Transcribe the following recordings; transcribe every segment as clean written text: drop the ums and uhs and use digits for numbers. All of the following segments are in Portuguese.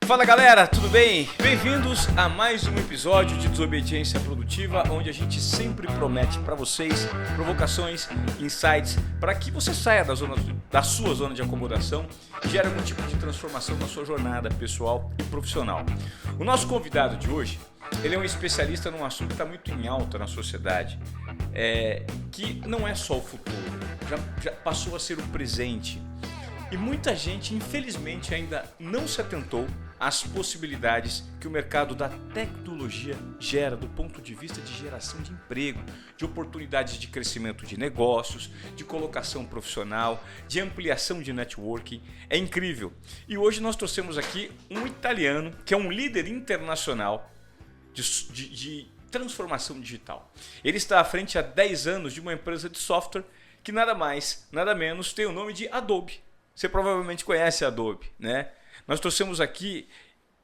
Fala galera, tudo bem? Bem-vindos a mais um episódio de Desobediência Produtiva, onde a gente sempre promete para vocês provocações, insights, para que você saia da sua zona de acomodação e gere algum tipo de transformação na sua jornada pessoal e profissional. O nosso convidado de hoje, ele é um especialista num assunto que está muito em alta na sociedade, que não é só o futuro, já passou a ser o presente. E muita gente, infelizmente, ainda não se atentou às possibilidades que o mercado da tecnologia gera do ponto de vista de geração de emprego, de oportunidades de crescimento de negócios, de colocação profissional, de ampliação de networking. É incrível. E hoje nós trouxemos aqui um italiano que é um líder internacional de transformação digital. Ele está à frente há 10 anos de uma empresa de software que nada mais, nada menos tem o nome de Adobe. Você provavelmente conhece a Adobe, né? Nós trouxemos aqui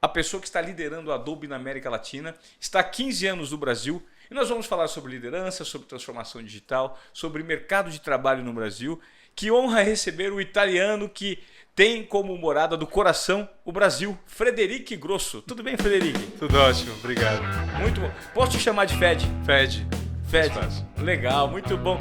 a pessoa que está liderando a Adobe na América Latina, está há 15 anos no Brasil, e nós vamos falar sobre liderança, sobre transformação digital, sobre mercado de trabalho no Brasil. Que honra receber o italiano que tem como morada do coração o Brasil, Frederico Grosso. Tudo bem, Frederico? Tudo ótimo, obrigado. Muito bom. Posso te chamar de Fed? Fed. Legal, muito bom.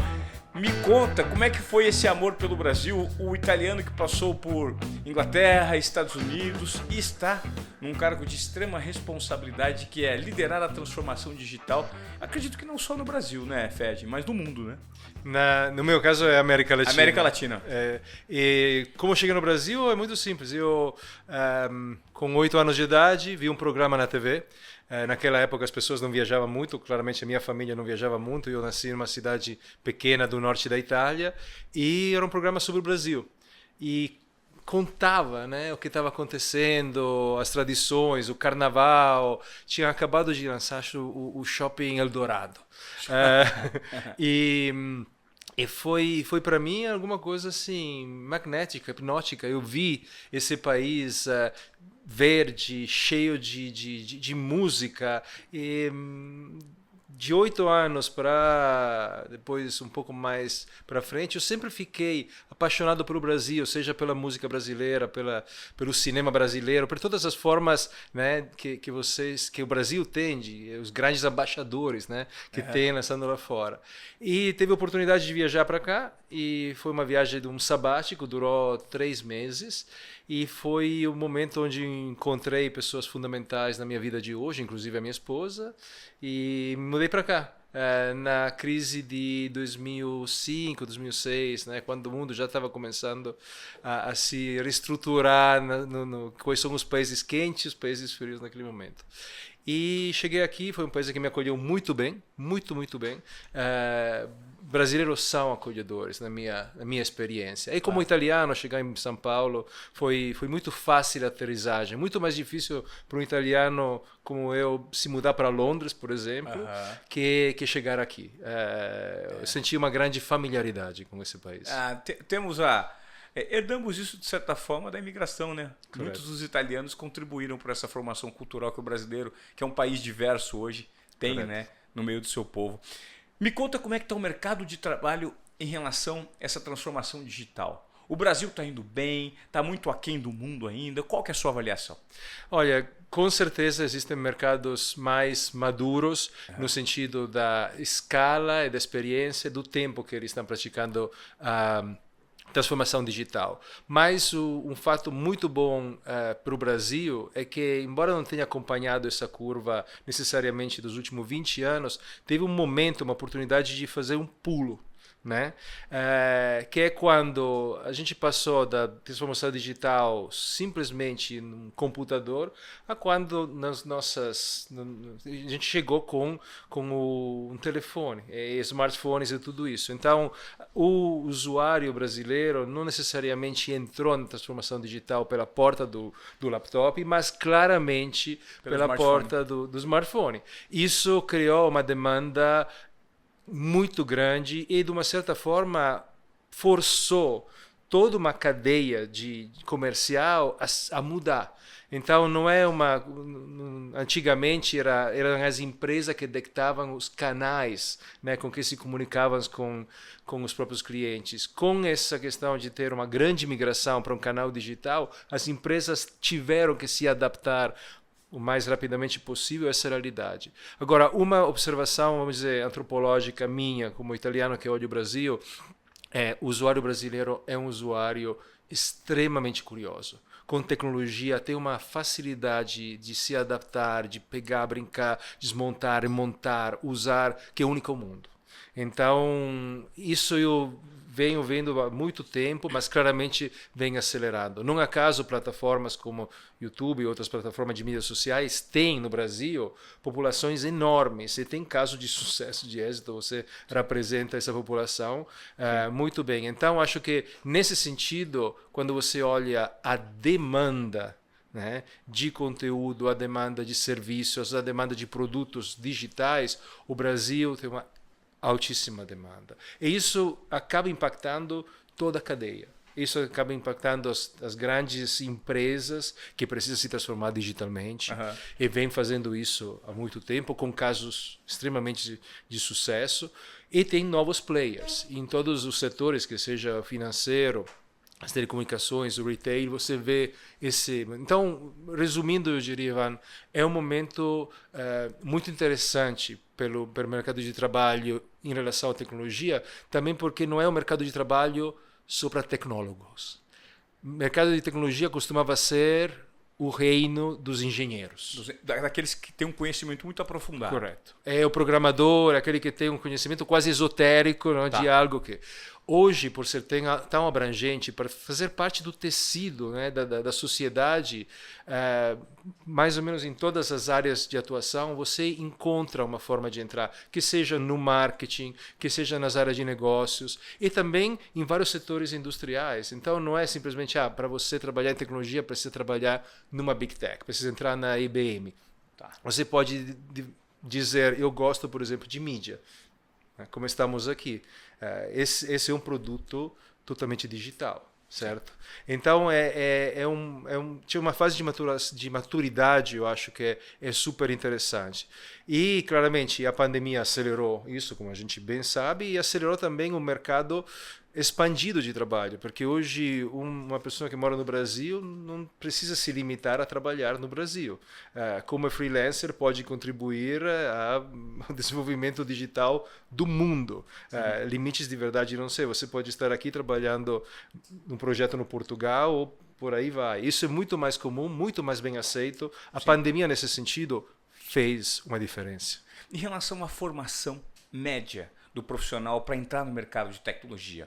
Me conta como é que foi esse amor pelo Brasil, o italiano que passou por Inglaterra, Estados Unidos e está num cargo de extrema responsabilidade que é liderar a transformação digital. Acredito que não só no Brasil, né, Fed, mas no mundo, né? No meu caso é América Latina. América Latina. E como cheguei no Brasil é muito simples. Eu, com 8 anos de idade, vi um programa na TV. Naquela época as pessoas não viajavam muito, claramente a minha família não viajava muito, eu nasci numa cidade pequena do norte da Itália e era um programa sobre o Brasil e contava, né, o que estava acontecendo, as tradições, o carnaval. Tinha acabado de lançar o Shopping Eldorado e foi para mim alguma coisa assim magnética, hipnótica. Eu vi esse país verde, cheio de música, e de 8 anos para depois um pouco mais para frente, eu sempre fiquei apaixonado pelo Brasil, seja pela música brasileira, pelo cinema brasileiro, por todas as formas, né, que o Brasil tem, os grandes embaixadores, né, que tem lançando lá fora. E teve a oportunidade de viajar para cá, e foi uma viagem de um sabático, durou 3 meses, e foi o momento onde encontrei pessoas fundamentais na minha vida de hoje, inclusive a minha esposa, e me mudei para cá. Na crise de 2005, 2006, né, quando o mundo já estava começando a se reestruturar quais são os países quentes e os países frios naquele momento. E cheguei aqui, foi um país que me acolheu muito bem, muito bem. Brasileiros são acolhedores na minha experiência. E como italiano, chegar em São Paulo foi muito fácil a aterrissagem. Muito mais difícil para um italiano como eu se mudar para Londres, por exemplo, que chegar aqui. Eu senti uma grande familiaridade com esse país. Herdamos isso, de certa forma, da imigração, né? Correto. Muitos dos italianos contribuíram para essa formação cultural que o brasileiro, que é um país diverso hoje, tem, né, no meio do seu povo. Me conta como é que está o mercado de trabalho em relação a essa transformação digital. O Brasil está indo bem, está muito aquém do mundo ainda. Qual que é a sua avaliação? Olha, com certeza existem mercados mais maduros no sentido da escala e da experiência, do tempo que eles estão praticando transformação digital. Mas um fato muito bom para o Brasil é que, embora não tenha acompanhado essa curva necessariamente dos últimos 20 anos, teve um momento, uma oportunidade de fazer um pulo, né? Que é quando a gente passou da transformação digital simplesmente num computador a quando a gente chegou com um telefone, smartphones e tudo isso. Então, o usuário brasileiro não necessariamente entrou na transformação digital pela porta do laptop, mas claramente pela porta do smartphone. Isso criou uma demanda muito grande e, de uma certa forma, forçou toda uma cadeia de comercial a mudar. Então não é antigamente eram as empresas que ditavam os canais, né, com que se comunicavam com os próprios clientes. Com essa questão de ter uma grande migração para um canal digital, as empresas tiveram que se adaptar o mais rapidamente possível a essa realidade. Agora, uma observação, vamos dizer, antropológica minha, como italiano que olha o Brasil, o usuário brasileiro é um usuário extremamente curioso. Com tecnologia tem uma facilidade de se adaptar, de pegar, brincar, desmontar, montar, usar, que é única ao mundo. Então, isso eu venho vendo há muito tempo, mas claramente vem acelerando. Não acaso plataformas como YouTube e outras plataformas de mídias sociais têm no Brasil populações enormes. E tem caso de sucesso, de êxito, você representa essa população muito bem. Então, acho que nesse sentido, quando você olha a demanda, né, de conteúdo, a demanda de serviços, a demanda de produtos digitais, o Brasil tem uma altíssima demanda. E isso acaba impactando toda a cadeia. Isso acaba impactando as grandes empresas que precisam se transformar digitalmente e vem fazendo isso há muito tempo, com casos extremamente de sucesso. E tem novos players em todos os setores, que seja financeiro, as telecomunicações, o retail, você vê esse... Então, resumindo, eu diria, Ivan, é um momento muito interessante pelo mercado de trabalho em relação à tecnologia, também porque não é um mercado de trabalho só para tecnólogos. O mercado de tecnologia costumava ser o reino dos engenheiros. Daqueles que têm um conhecimento muito aprofundado. Correto. É o programador, aquele que tem um conhecimento quase esotérico, não, de algo que... Hoje, por ser tão abrangente, para fazer parte do tecido, né, da sociedade, mais ou menos em todas as áreas de atuação, você encontra uma forma de entrar, que seja no marketing, que seja nas áreas de negócios e também em vários setores industriais. Então, não é simplesmente, para você trabalhar em tecnologia, precisa trabalhar numa Big Tech, precisa entrar na IBM. Você pode dizer, eu gosto, por exemplo, de mídia, como estamos aqui. Esse é um produto totalmente digital, certo? Então, tinha uma fase de maturidade, eu acho que é super interessante. E, claramente, a pandemia acelerou isso, como a gente bem sabe, e acelerou também o mercado expandido de trabalho, porque hoje uma pessoa que mora no Brasil não precisa se limitar a trabalhar no Brasil. Como freelancer, pode contribuir ao desenvolvimento digital do mundo. Limites de verdade não sei. Você pode estar aqui trabalhando num projeto no Portugal ou por aí vai. Isso é muito mais comum, muito mais bem aceito. A pandemia, nesse sentido, fez uma diferença. Em relação à formação média do profissional para entrar no mercado de tecnologia,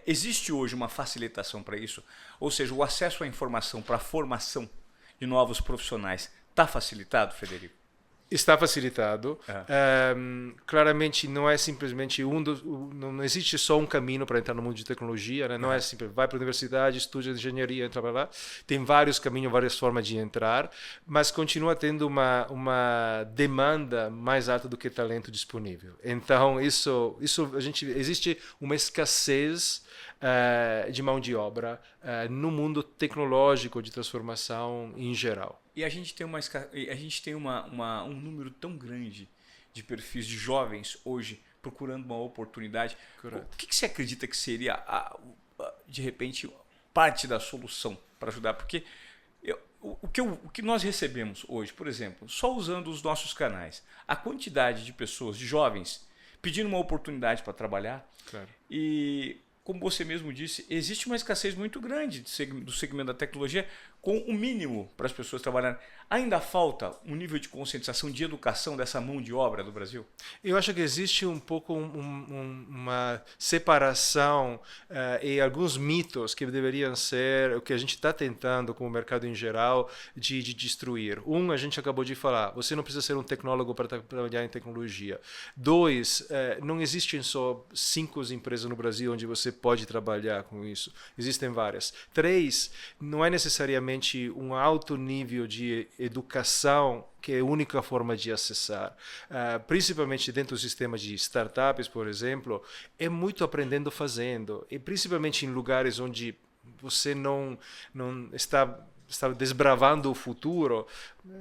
existe hoje uma facilitação para isso? Ou seja, o acesso à informação para a formação de novos profissionais está facilitado, Frederico? Está facilitado. Claramente não é simplesmente não existe só um caminho para entrar no mundo de tecnologia, né? Não é simplesmente vai para a universidade, estuda engenharia, entra para lá. Tem vários caminhos, várias formas de entrar, mas continua tendo uma demanda mais alta do que talento disponível. Então existe uma escassez de mão de obra no mundo tecnológico de transformação em geral. E a gente tem um número tão grande de perfis de jovens hoje procurando uma oportunidade. Correto. O que você acredita que seria, de repente, parte da solução para ajudar? Porque o que nós recebemos hoje, por exemplo, só usando os nossos canais, a quantidade de pessoas, de jovens, pedindo uma oportunidade para trabalhar. Claro. E, como você mesmo disse, existe uma escassez muito grande do segmento da tecnologia com o mínimo para as pessoas trabalharem. Ainda falta um nível de conscientização, de educação dessa mão de obra do Brasil? Eu acho que existe um pouco uma separação e alguns mitos que deveriam ser o que a gente está tentando com o mercado em geral de destruir. A gente acabou de falar, você não precisa ser um tecnólogo para trabalhar em tecnologia. 2, não existem só 5 empresas no Brasil onde você pode trabalhar com isso. Existem várias. 3, não é necessariamente realmente um alto nível de educação que é a única forma de acessar. Principalmente dentro do sistema de startups, por exemplo, é muito aprendendo fazendo, e principalmente em lugares onde você não está desbravando o futuro,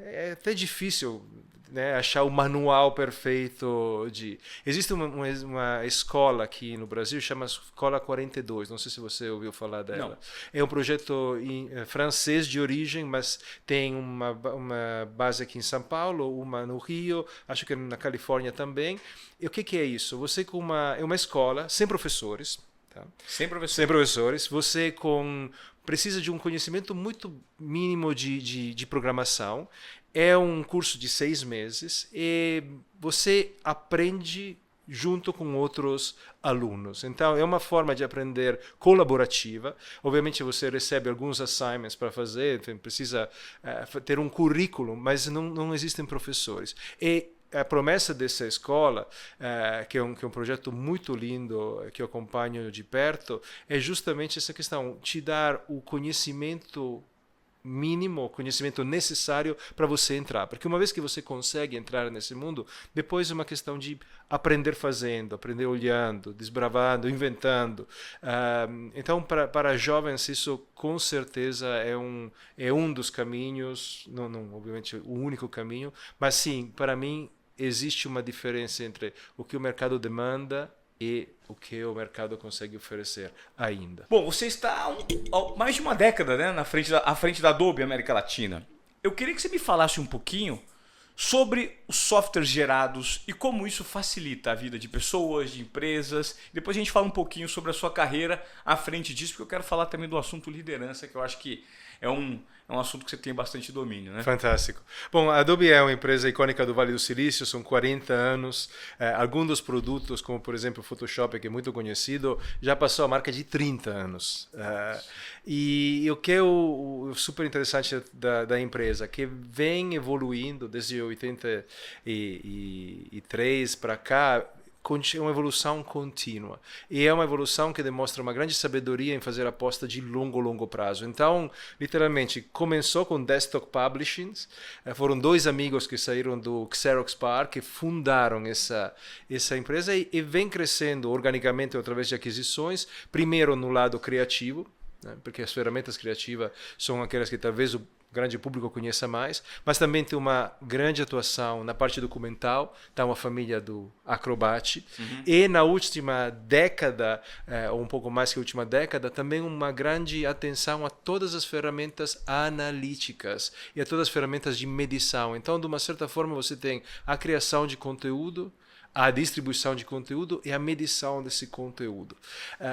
é até difícil, né, achar o manual perfeito de... Existe uma escola aqui no Brasil, chama Escola 42, não sei se você ouviu falar dela. Não. É um projeto francês de origem, mas tem uma base aqui em São Paulo, uma no Rio, acho que na Califórnia também. E o que é isso? Você é uma escola sem professores, tá? Sem professor. Sem professores, você precisa de um conhecimento muito mínimo de programação. É um curso de 6 meses e você aprende junto com outros alunos. Então, é uma forma de aprender colaborativa. Obviamente, você recebe alguns assignments para fazer, precisa ter um currículo, mas não existem professores. E a promessa dessa escola, que é um projeto muito lindo, que eu acompanho de perto, é justamente essa questão, te dar o conhecimento mínimo, o conhecimento necessário para você entrar. Porque uma vez que você consegue entrar nesse mundo, depois é uma questão de aprender fazendo, aprender olhando, desbravando, inventando. Então, para jovens, isso com certeza é um dos caminhos, não obviamente o único caminho, mas sim, para mim, existe uma diferença entre o que o mercado demanda e o que o mercado consegue oferecer ainda. Bom, você está há mais de uma década, né, à frente da Adobe América Latina. Eu queria que você me falasse um pouquinho sobre os softwares gerados e como isso facilita a vida de pessoas, de empresas. Depois a gente fala um pouquinho sobre a sua carreira à frente disso, porque eu quero falar também do assunto liderança, que eu acho que é um assunto que você tem bastante domínio, né? Fantástico. Bom, a Adobe é uma empresa icônica do Vale do Silício, são 40 anos. Alguns dos produtos, como por exemplo o Photoshop, que é muito conhecido, já passou a marca de 30 anos. E o que é o super interessante da empresa, que vem evoluindo desde 83 para cá, é uma evolução contínua. E é uma evolução que demonstra uma grande sabedoria em fazer aposta de longo prazo. Então, literalmente, começou com desktop publishing. Foram 2 amigos que saíram do Xerox PARC, que fundaram essa empresa e vem crescendo organicamente através de aquisições, primeiro no lado criativo, né, porque as ferramentas criativas são aquelas que talvez o grande público conheça mais, mas também tem uma grande atuação na parte documental, está uma família do Acrobat, e na última década, ou um pouco mais que a última década, também uma grande atenção a todas as ferramentas analíticas e a todas as ferramentas de medição. Então, de uma certa forma, você tem a criação de conteúdo, a distribuição de conteúdo e a medição desse conteúdo.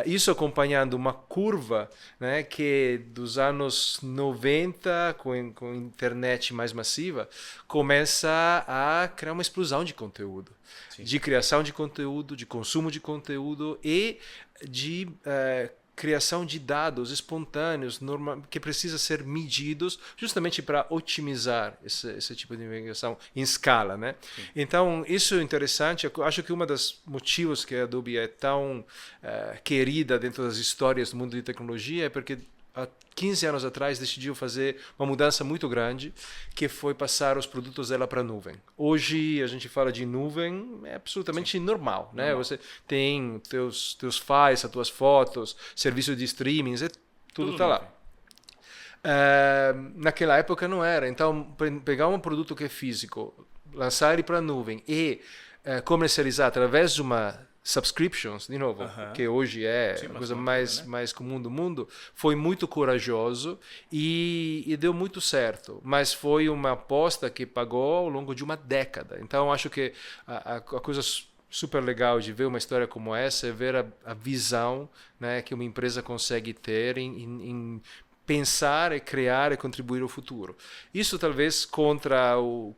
Isso acompanhando uma curva, né, que dos anos 90, com internet mais massiva, começa a criar uma explosão de conteúdo. Sim. De criação de conteúdo, de consumo de conteúdo e de criação de dados espontâneos que precisa ser medidos justamente para otimizar esse tipo de migração em escala, né? Então, isso é interessante. Eu acho que um dos motivos que a Adobe é tão querida dentro das histórias do mundo de tecnologia é porque há 15 anos atrás decidiu fazer uma mudança muito grande, que foi passar os produtos dela para a nuvem. Hoje a gente fala de nuvem, é absolutamente normal, né? Você tem teus files, as tuas fotos, serviço de streaming, tudo está lá. Naquela época não era. Então, pegar um produto que é físico, lançar ele para a nuvem e comercializar através de uma subscriptions, de novo, que hoje é a coisa mais comum do mundo, foi muito corajoso e deu muito certo, mas foi uma aposta que pagou ao longo de uma década. Então, acho que a coisa super legal de ver uma história como essa é ver a visão, né, que uma empresa consegue ter em pensar e criar e contribuir ao futuro. Isso talvez contra o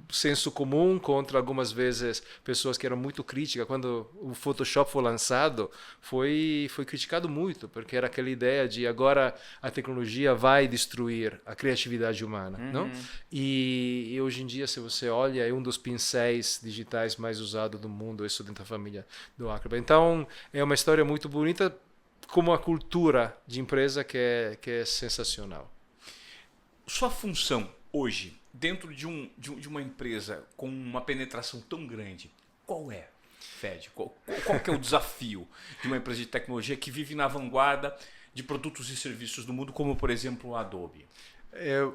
senso comum, contra algumas vezes pessoas que eram muito críticas. Quando o Photoshop foi lançado, foi criticado muito, porque era aquela ideia de agora a tecnologia vai destruir a criatividade humana. Não? E hoje em dia, se você olha, é um dos pincéis digitais mais usados do mundo, isso dentro da família do Acrobat. Então, é uma história muito bonita, como a cultura de empresa que é sensacional. sua função hoje, dentro de uma empresa com uma penetração tão grande, qual é, Fed? Qual que é o desafio de uma empresa de tecnologia que vive na vanguarda de produtos e serviços do mundo, como, por exemplo, a Adobe?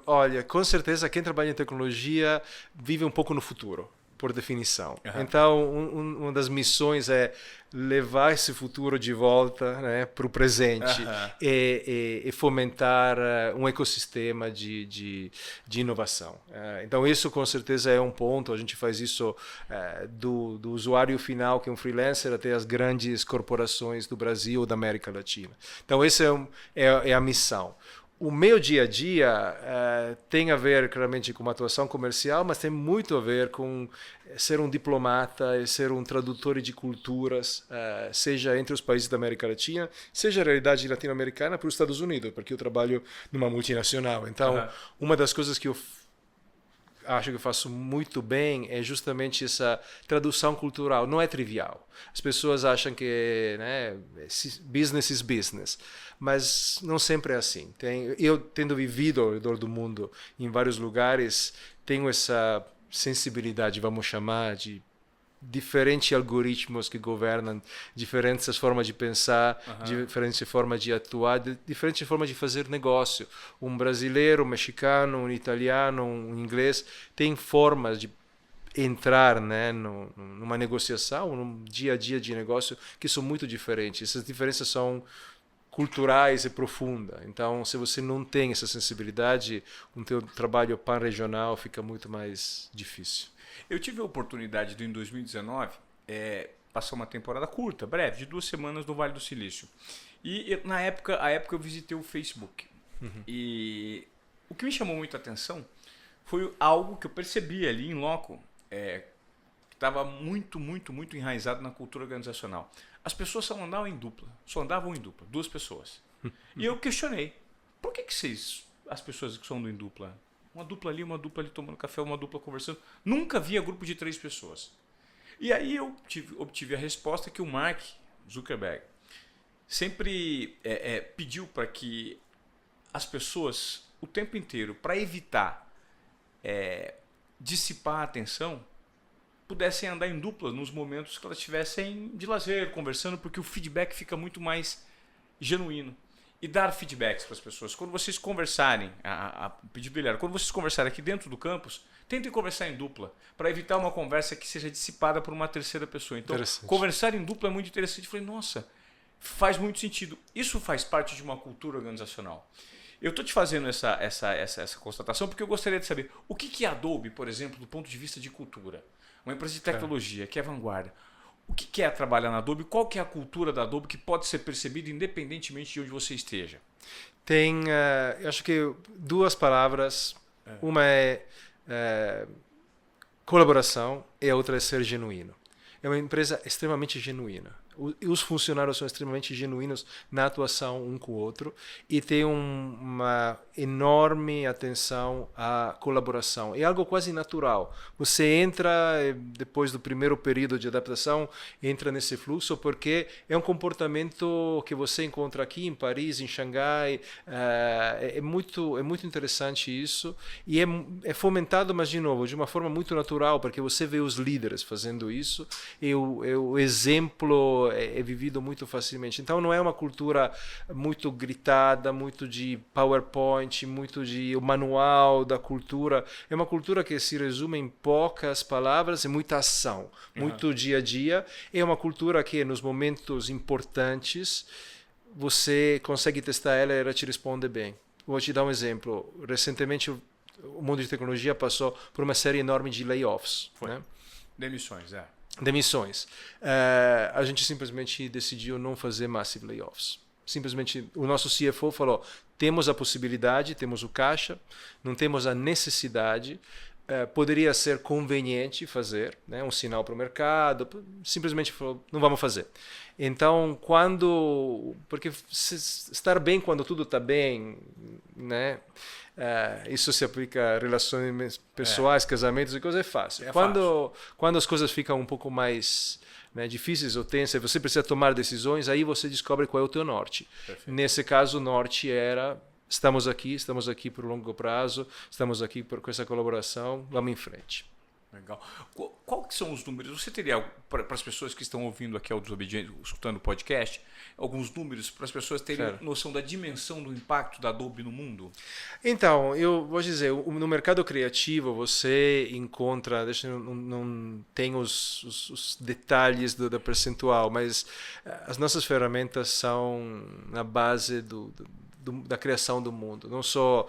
Olha, com certeza quem trabalha em tecnologia vive um pouco no futuro, por definição. Então, uma das missões é levar esse futuro de volta, né, para o presente e fomentar um ecossistema de inovação. Então, isso com certeza é um ponto. A gente faz isso do usuário final, que é um freelancer, até as grandes corporações do Brasil ou da América Latina. Então, essa é a missão. O meu dia a dia tem a ver claramente com uma atuação comercial, mas tem muito a ver com ser um diplomata e ser um tradutor de culturas, seja entre os países da América Latina, seja a realidade latino-americana para os Estados Unidos, porque eu trabalho numa multinacional. Então, uma das coisas que eu acho que eu faço muito bem é justamente essa tradução cultural. Não é trivial. As pessoas acham que, né, business is business, mas não sempre é assim. Eu, tendo vivido ao redor do mundo em vários lugares, tenho essa sensibilidade, vamos chamar, de diferentes algoritmos que governam diferentes formas de pensar, diferentes formas de atuar, diferentes formas de fazer negócio. Um brasileiro, um mexicano, um italiano, um inglês tem formas de entrar, né, numa negociação, num dia a dia de negócio que são muito diferentes. Essas diferenças são culturais e profundas. Então, se você não tem essa sensibilidade, o teu trabalho pan-regional fica muito mais difícil. Eu tive a oportunidade de, em 2019, passar uma temporada curta, breve, de 2 semanas no Vale do Silício. E na época eu visitei o Facebook. E o que me chamou muito a atenção foi algo que eu percebi ali em loco, que estava muito, muito, muito enraizado na cultura organizacional. As pessoas só andavam em dupla, 2 pessoas. E eu questionei, por que as pessoas que são em dupla? Uma dupla ali tomando café, uma dupla conversando. Nunca via grupo de 3 pessoas. E aí eu obtive a resposta que o Mark Zuckerberg sempre pediu para que as pessoas, o tempo inteiro, para evitar dissipar a atenção, pudessem andar em dupla nos momentos que elas estivessem de lazer, conversando, porque o feedback fica muito mais genuíno. E dar feedbacks para as pessoas. Quando vocês conversarem, o pedido dele era, quando vocês conversarem aqui dentro do campus, tentem conversar em dupla, para evitar uma conversa que seja dissipada por uma terceira pessoa. Então, conversar em dupla é muito interessante. Eu falei, nossa, faz muito sentido. Isso faz parte de uma cultura organizacional. Eu estou te fazendo essa constatação porque eu gostaria de saber o que é a Adobe, por exemplo, do ponto de vista de cultura. Uma empresa de tecnologia que é vanguarda. O que é trabalhar na Adobe? Qual que é a cultura da Adobe que pode ser percebida independentemente de onde você esteja? Tem, eu acho que 2 palavras. Uma é colaboração e a outra é ser genuíno. É uma empresa extremamente genuína. Os funcionários são extremamente genuínos na atuação um com o outro e tem uma enorme atenção à colaboração. É algo quase natural. Você entra, depois do primeiro período de adaptação, entra nesse fluxo porque é um comportamento que você encontra aqui em Paris, em Xangai. É muito interessante isso e é fomentado, mas de novo, de uma forma muito natural, porque você vê os líderes fazendo isso e o exemplo é vivido muito facilmente. Então não é uma cultura muito gritada, muito de PowerPoint, muito de o manual da cultura. É uma cultura que se resume em poucas palavras e muita ação, muito dia a dia. É uma cultura que nos momentos importantes você consegue testar ela e ela te responde bem. Vou te dar um exemplo. Recentemente o mundo de tecnologia passou por uma série enorme de layoffs. Né? Demissões. A gente simplesmente decidiu não fazer massive layoffs. Simplesmente o nosso CFO falou, temos a possibilidade, temos o caixa, não temos a necessidade, poderia ser conveniente fazer, né, um sinal para o mercado, simplesmente falou, não vamos fazer. Então, porque estar bem quando tudo está bem, né? Isso se aplica a relações pessoais, casamentos e coisas, é fácil. Quando as coisas ficam um pouco mais, né, difíceis ou tensas, você precisa tomar decisões, aí você descobre qual é o teu norte. Perfeito. Nesse caso, o norte era estamos aqui por longo prazo, estamos aqui com essa colaboração, vamos em frente. Legal. Qual que são os números? Você teria, para as pessoas que estão ouvindo aqui ao Desobediente, escutando o podcast, alguns números para as pessoas terem noção da dimensão do impacto da Adobe no mundo? Então, eu vou dizer, no mercado criativo você encontra, não tem os detalhes do percentual, mas as nossas ferramentas são na base da criação do mundo. Não só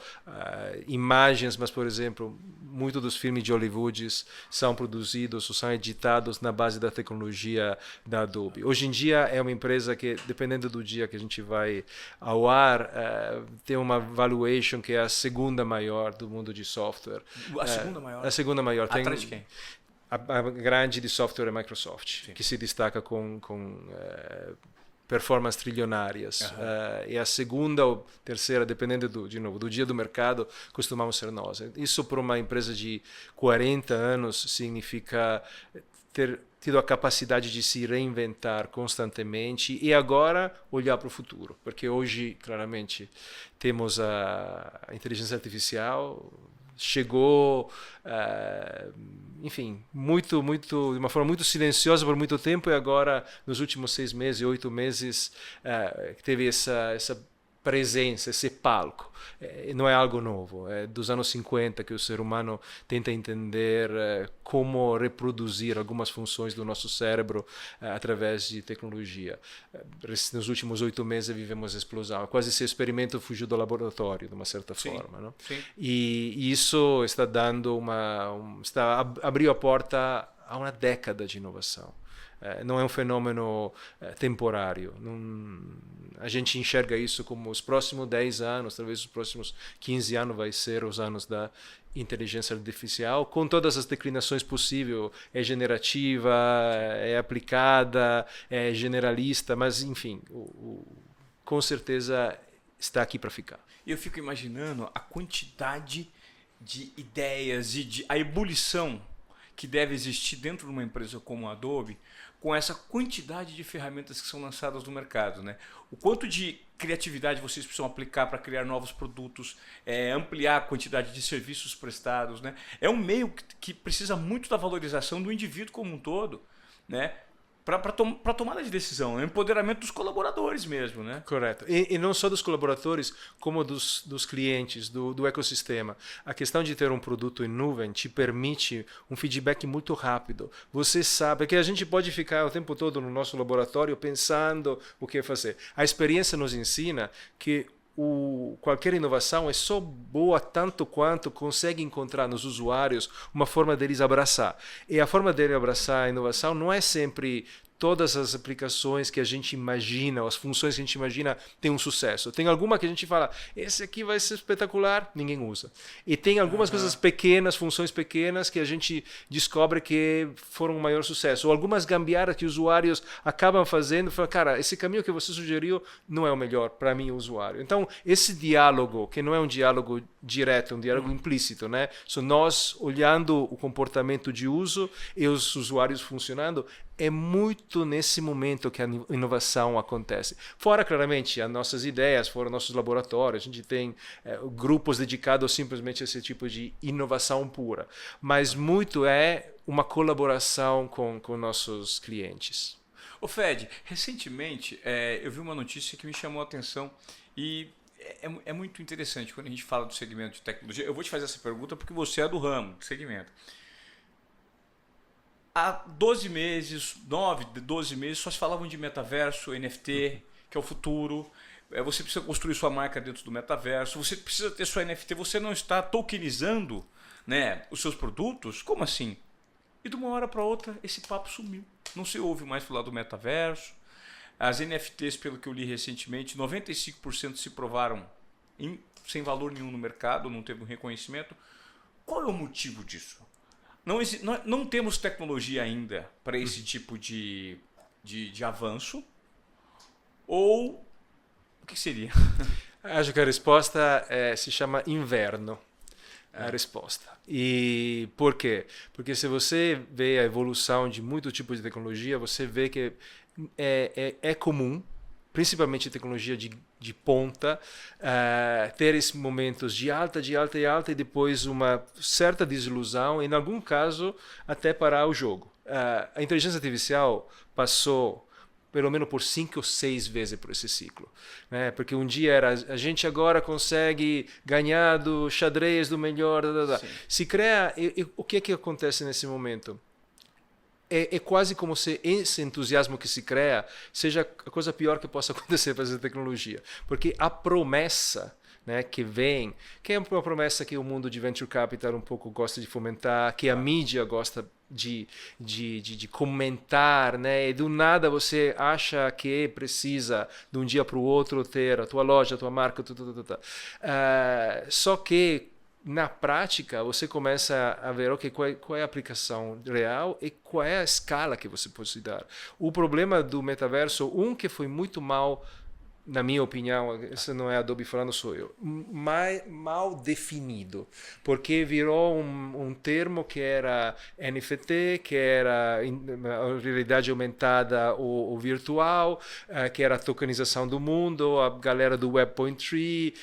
imagens, mas, por exemplo, muitos dos filmes de Hollywood são produzidos ou são editados na base da tecnologia da Adobe. Hoje em dia é uma empresa que, dependendo do dia que a gente vai ao ar, tem uma valuation que é a segunda maior do mundo de software. A segunda maior? A segunda maior. Atrás de quem? A grande de software é a Microsoft, sim, que se destaca com performances trilionárias. E a segunda ou terceira, dependendo do dia do mercado, costumamos ser nós. Isso para uma empresa de 40 anos significa ter tido a capacidade de se reinventar constantemente e agora olhar para o futuro, porque hoje, claramente, temos a inteligência artificial, chegou, enfim, de uma forma muito silenciosa por muito tempo, e agora, nos últimos 6 meses, 8 meses, teve essa presença, esse palco. Não é algo novo, é dos anos 50 que o ser humano tenta entender como reproduzir algumas funções do nosso cérebro através de tecnologia. Nos últimos 8 meses vivemos a explosão, quase esse experimento fugiu do laboratório, de uma certa forma. Não? Sim. E isso está dando abriu a porta a uma década de inovação. Não é um fenômeno temporário. A gente enxerga isso como os próximos 10 anos, talvez os próximos 15 anos vai ser os anos da inteligência artificial, com todas as declinações possíveis. É generativa, é aplicada, é generalista, mas, enfim, com certeza está aqui para ficar. Eu fico imaginando a quantidade de ideias e a ebulição que deve existir dentro de uma empresa como a Adobe, com essa quantidade de ferramentas que são lançadas no mercado, né? O quanto de criatividade vocês precisam aplicar para criar novos produtos, ampliar a quantidade de serviços prestados, né? É um meio que precisa muito da valorização do indivíduo como um todo, né? Para tomada de decisão, é o empoderamento dos colaboradores mesmo, né? Correto. E não só dos colaboradores, como dos clientes, do ecossistema. A questão de ter um produto em nuvem te permite um feedback muito rápido. Você sabe que a gente pode ficar o tempo todo no nosso laboratório pensando o que fazer. A experiência nos ensina que qualquer inovação é só boa tanto quanto consegue encontrar nos usuários uma forma deles abraçar. E a forma dele abraçar a inovação não é sempre todas as aplicações que a gente imagina, as funções que a gente imagina tem um sucesso. Tem alguma que a gente fala, esse aqui vai ser espetacular, ninguém usa. E tem algumas coisas pequenas, funções pequenas que a gente descobre que foram um maior sucesso. Ou algumas gambiarras que usuários acabam fazendo, falam, cara, esse caminho que você sugeriu não é o melhor para mim, o usuário. Então, esse diálogo, que não é um diálogo direto, é um diálogo implícito, né? São nós olhando o comportamento de uso e os usuários funcionando, é muito nesse momento que a inovação acontece. Fora, claramente, as nossas ideias, fora nossos laboratórios, a gente tem grupos dedicados simplesmente a esse tipo de inovação pura. Mas muito é uma colaboração com nossos clientes. Ô Fred, recentemente eu vi uma notícia que me chamou a atenção e é muito interessante quando a gente fala do segmento de tecnologia. Eu vou te fazer essa pergunta porque você é do ramo, do segmento. Há 12 meses, 12 meses, só se falavam de metaverso, NFT, que é o futuro. Você precisa construir sua marca dentro do metaverso, você precisa ter sua NFT, você não está tokenizando, né, os seus produtos? Como assim? E de uma hora para outra, esse papo sumiu. Não se ouve mais falar do metaverso. As NFTs, pelo que eu li recentemente, 95% se provaram sem valor nenhum no mercado, não teve um reconhecimento. Qual é o motivo disso? Não temos tecnologia ainda para esse tipo de avanço? Ou o que seria? Acho que a resposta se chama inverno. A resposta. E por quê? Porque se você vê a evolução de muito tipo de tecnologia, você vê que é comum principalmente tecnologia de ponta, ter esses momentos de alta, e depois uma certa desilusão, em algum caso até parar o jogo. A inteligência artificial passou pelo menos por 5 ou 6 vezes por esse ciclo, né? Porque um dia era a gente agora consegue ganhar do xadrez do melhor, se cria, o que é que acontece nesse momento? É quase como se esse entusiasmo que se cria seja a coisa pior que possa acontecer para essa tecnologia. Porque a promessa, né, que vem, que é uma promessa que o mundo de venture capital um pouco gosta de fomentar, que a mídia gosta de comentar, né? E do nada você acha que precisa de um dia para o outro ter a tua loja, a tua marca, só que na prática, você começa a ver qual é a aplicação real e qual é a escala que você pode dar. O problema do metaverso, que foi muito mal, na minha opinião, esse não é Adobe falando, sou eu, mal definido, porque virou um termo que era NFT, que era a realidade aumentada ou virtual, que era a tokenização do mundo, a galera do Web.3,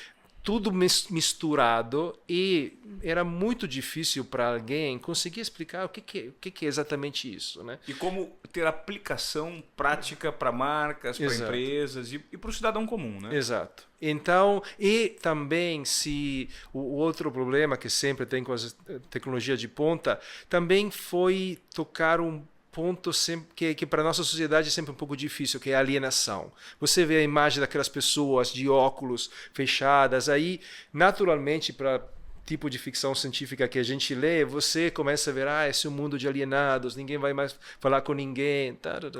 tudo misturado, e era muito difícil para alguém conseguir explicar o que é exatamente isso, né? E como ter aplicação prática para marcas, para empresas e para o cidadão comum, né? Exato. Então, e também se o outro problema que sempre tem com as tecnologias de ponta, também foi tocar um ponto que para a nossa sociedade é sempre um pouco difícil, que é a alienação. Você vê a imagem daquelas pessoas de óculos fechadas, aí naturalmente para tipo de ficção científica que a gente lê, você começa a ver, esse é um mundo de alienados, ninguém vai mais falar com ninguém. Claro.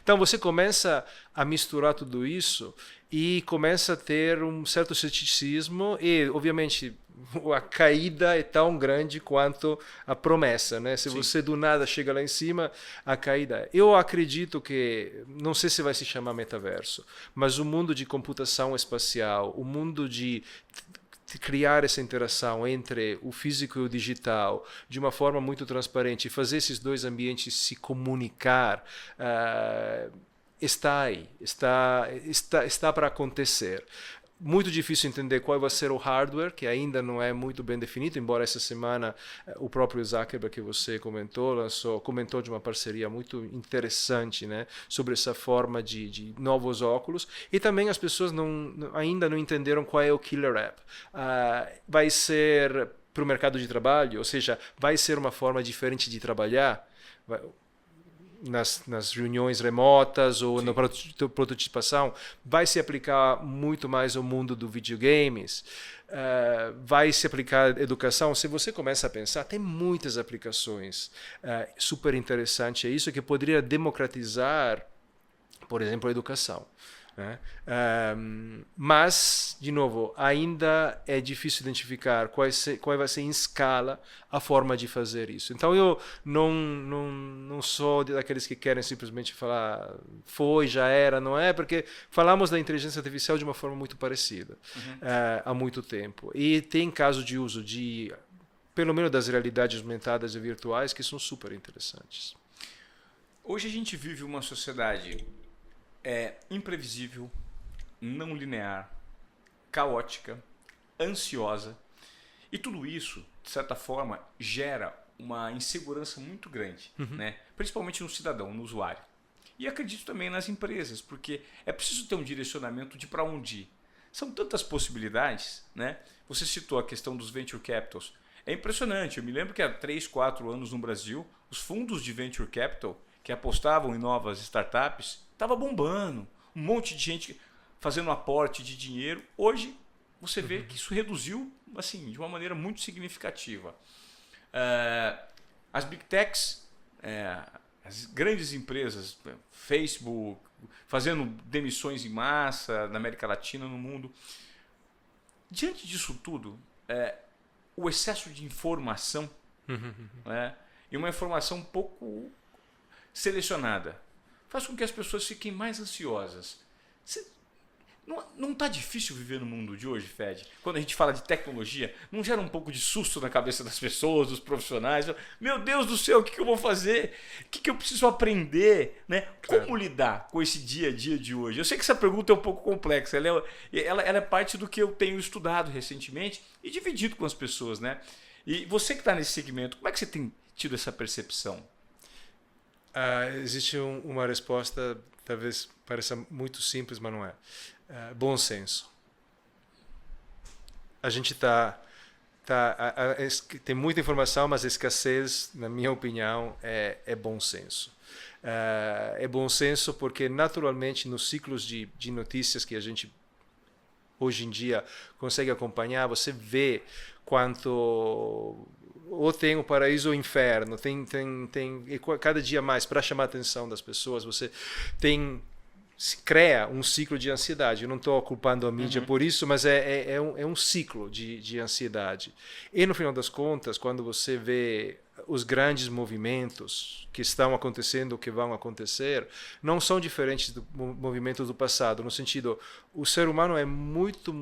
Então você começa a misturar tudo isso e começa a ter um certo ceticismo e, obviamente, a caída é tão grande quanto a promessa, né? Se você do nada chega lá em cima, a caída. Eu acredito que, não sei se vai se chamar metaverso, mas o mundo de computação espacial, o mundo de criar essa interação entre o físico e o digital de uma forma muito transparente e fazer esses dois ambientes se comunicar, está aí, está para acontecer. Muito difícil entender qual vai ser o hardware, que ainda não é muito bem definido, embora essa semana o próprio Zuckerberg, que você comentou de uma parceria muito interessante, né, sobre essa forma de novos óculos. E também as pessoas ainda não entenderam qual é o killer app. Vai ser para o mercado de trabalho, ou seja, vai ser uma forma diferente de trabalhar? Nas reuniões remotas ou na prototipação, vai se aplicar muito mais ao mundo do videogames, vai se aplicar à educação. Se você começa a pensar, tem muitas aplicações super interessantes, é isso que poderia democratizar, por exemplo, a educação. Né? Mas, de novo, ainda é difícil identificar qual vai ser em escala a forma de fazer isso. Então eu não sou daqueles que querem simplesmente falar já era, não é, porque falamos da inteligência artificial de uma forma muito parecida há muito tempo. E tem casos de uso pelo menos das realidades aumentadas e virtuais, que são super interessantes. Hoje a gente vive uma sociedade imprevisível, não linear, caótica, ansiosa, e tudo isso, de certa forma, gera uma insegurança muito grande, né? Principalmente no cidadão, no usuário. E acredito também nas empresas, porque é preciso ter um direcionamento de para onde ir. São tantas possibilidades, né? Você citou a questão dos venture capitals. É impressionante, eu me lembro que há 3, 4 anos no Brasil, os fundos de venture capital que apostavam em novas startups estava bombando, um monte de gente fazendo aporte de dinheiro. Hoje você vê que isso reduziu assim, de uma maneira muito significativa. As big techs, as grandes empresas, Facebook, fazendo demissões em massa na América Latina, no mundo. Diante disso tudo, o excesso de informação e uma informação pouco selecionada faz com que as pessoas fiquem mais ansiosas. Não tá difícil viver no mundo de hoje, Fed? Quando a gente fala de tecnologia, não gera um pouco de susto na cabeça das pessoas, dos profissionais? Meu Deus do céu, o que eu vou fazer? O que eu preciso aprender? Né? Como lidar com esse dia a dia de hoje? Eu sei que essa pergunta é um pouco complexa. Ela é parte do que eu tenho estudado recentemente e dividido com as pessoas. Né? E você que está nesse segmento, como é que você tem tido essa percepção? Existe uma resposta, talvez pareça muito simples, mas não é. Bom senso. A gente tem muita informação, mas a escassez, na minha opinião, é bom senso. É bom senso porque, naturalmente, nos ciclos de notícias que a gente hoje em dia consegue acompanhar, você vê quanto ou tem o paraíso ou o inferno, tem e cada dia mais, para chamar a atenção das pessoas, você se cria um ciclo de ansiedade. Eu não estou culpando a mídia por isso, mas é um ciclo de ansiedade. E no final das contas, quando você vê os grandes movimentos que estão acontecendo, que vão acontecer, não são diferentes do movimento do passado, no sentido, o ser humano é muito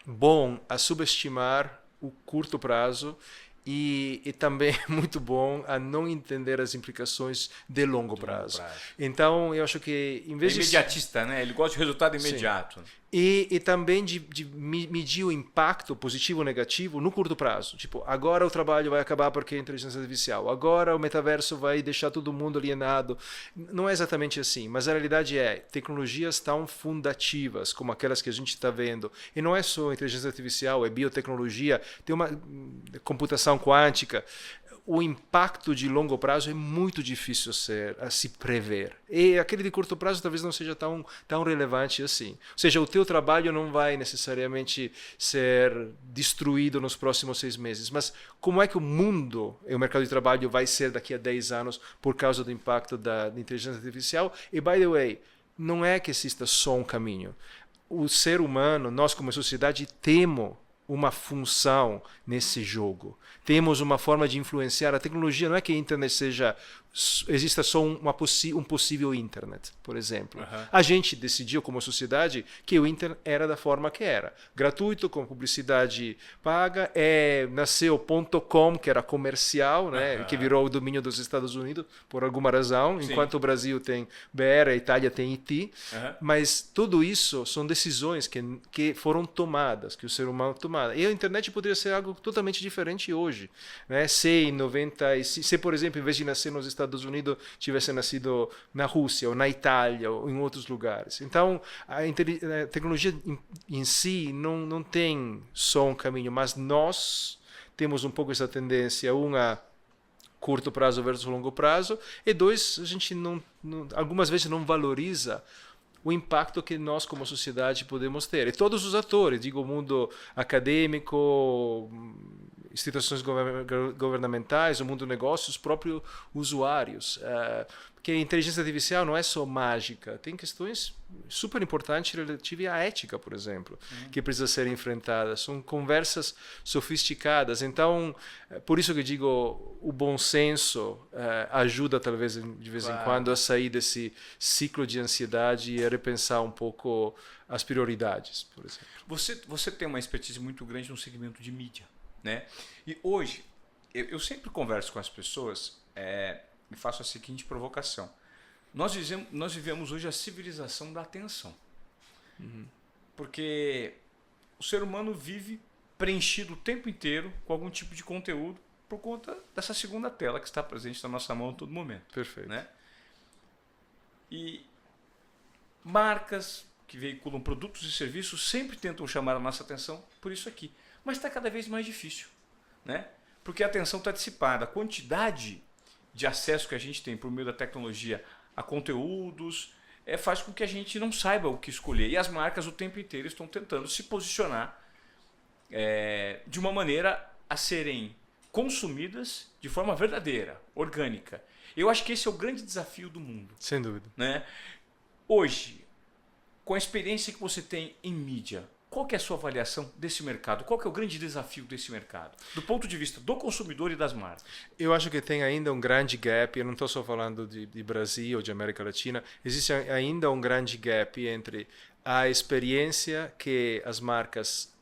bom a subestimar o curto prazo e também é muito bom a não entender as implicações de longo prazo. Então, eu acho que em vez imediatista, né? Ele gosta de resultado imediato. Sim. E também de medir o impacto positivo ou negativo no curto prazo. Tipo, agora o trabalho vai acabar porque é inteligência artificial. Agora o metaverso vai deixar todo mundo alienado. Não é exatamente assim, mas a realidade é tecnologias tão fundativas como aquelas que a gente está vendo. E não é só inteligência artificial, é biotecnologia, tem uma computação quântica. O impacto de longo prazo é muito difícil a se prever. E aquele de curto prazo talvez não seja tão relevante assim. Ou seja, o teu trabalho não vai necessariamente ser destruído nos próximos 6 meses. Mas como é que o mundo e o mercado de trabalho vai ser daqui a 10 anos por causa do impacto da inteligência artificial? E, by the way, não é que exista só um caminho. O ser humano, nós como sociedade, temos uma função nesse jogo. Temos uma forma de influenciar. A tecnologia não é que a internet exista só um possível internet, por exemplo. A gente decidiu como sociedade que o internet era da forma que era. Gratuito, com publicidade paga. Nasceu .com, que era comercial, né, que virou o domínio dos Estados Unidos, por alguma razão, Sim. enquanto o Brasil tem BR, a Itália tem IT. Mas tudo isso são decisões que foram tomadas, que o ser humano tomou. E a internet poderia ser algo totalmente diferente hoje. Né? Se, por exemplo, em vez de nascer nos Estados Unidos, tivesse nascido na Rússia, ou na Itália, ou em outros lugares. Então, a tecnologia em si não tem só um caminho, mas nós temos um pouco essa tendência, a curto prazo versus longo prazo, e dois, a gente algumas vezes não valoriza o impacto que nós como sociedade podemos ter. E todos os atores, digo, o mundo acadêmico, instituições governamentais, o mundo do negócio, os próprios usuários. Porque a inteligência artificial não é só mágica, tem questões super importantes relativas à ética, por exemplo, que precisam ser enfrentadas. São conversas sofisticadas. Então, por isso que eu digo, o bom senso ajuda, talvez, de vez em quando, a sair desse ciclo de ansiedade e a repensar um pouco as prioridades, por exemplo. Você tem uma expertise muito grande no segmento de mídia, né? E hoje, eu sempre converso com as pessoas e faço a seguinte provocação. Nós vivemos hoje a civilização da atenção. Porque o ser humano vive preenchido o tempo inteiro com algum tipo de conteúdo por conta dessa segunda tela que está presente na nossa mão a todo momento. Perfeito. Né? E marcas que veiculam produtos e serviços sempre tentam chamar a nossa atenção por isso aqui. Mas está cada vez mais difícil. Né? Porque a atenção está dissipada. A quantidade de acesso que a gente tem por meio da tecnologia a conteúdos faz com que a gente não saiba o que escolher. E as marcas o tempo inteiro estão tentando se posicionar de uma maneira a serem consumidas de forma verdadeira, orgânica. Eu acho que esse é o grande desafio do mundo. Sem dúvida. Né? Hoje, com a experiência que você tem em mídia, qual que é a sua avaliação desse mercado? Qual que é o grande desafio desse mercado? Do ponto de vista do consumidor e das marcas. Eu acho que tem ainda um grande gap, eu não estou só falando de Brasil ou de América Latina, existe ainda um grande gap entre a experiência que as marcas